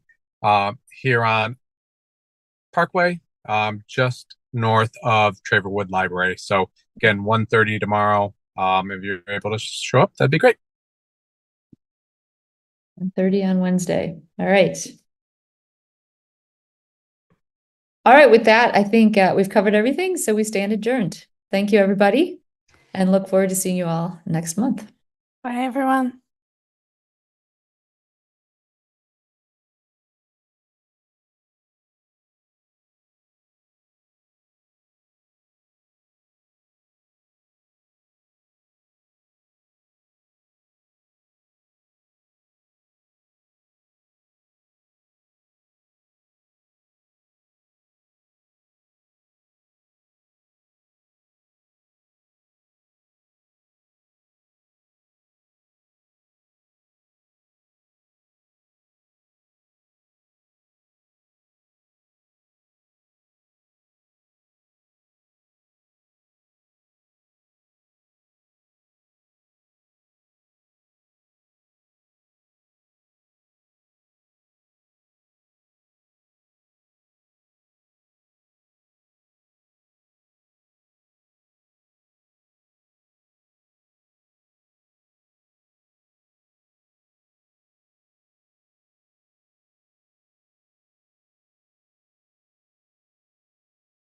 [SPEAKER 1] Huron Parkway, just north of Traverwood Library. So again, 1:30 tomorrow. If you're able to show up, that'd be great.
[SPEAKER 2] 1:30 on Wednesday. All right. All right, with that, I think we've covered everything, so we stand adjourned. Thank you, everybody, and look forward to seeing you all next month.
[SPEAKER 11] Bye, everyone.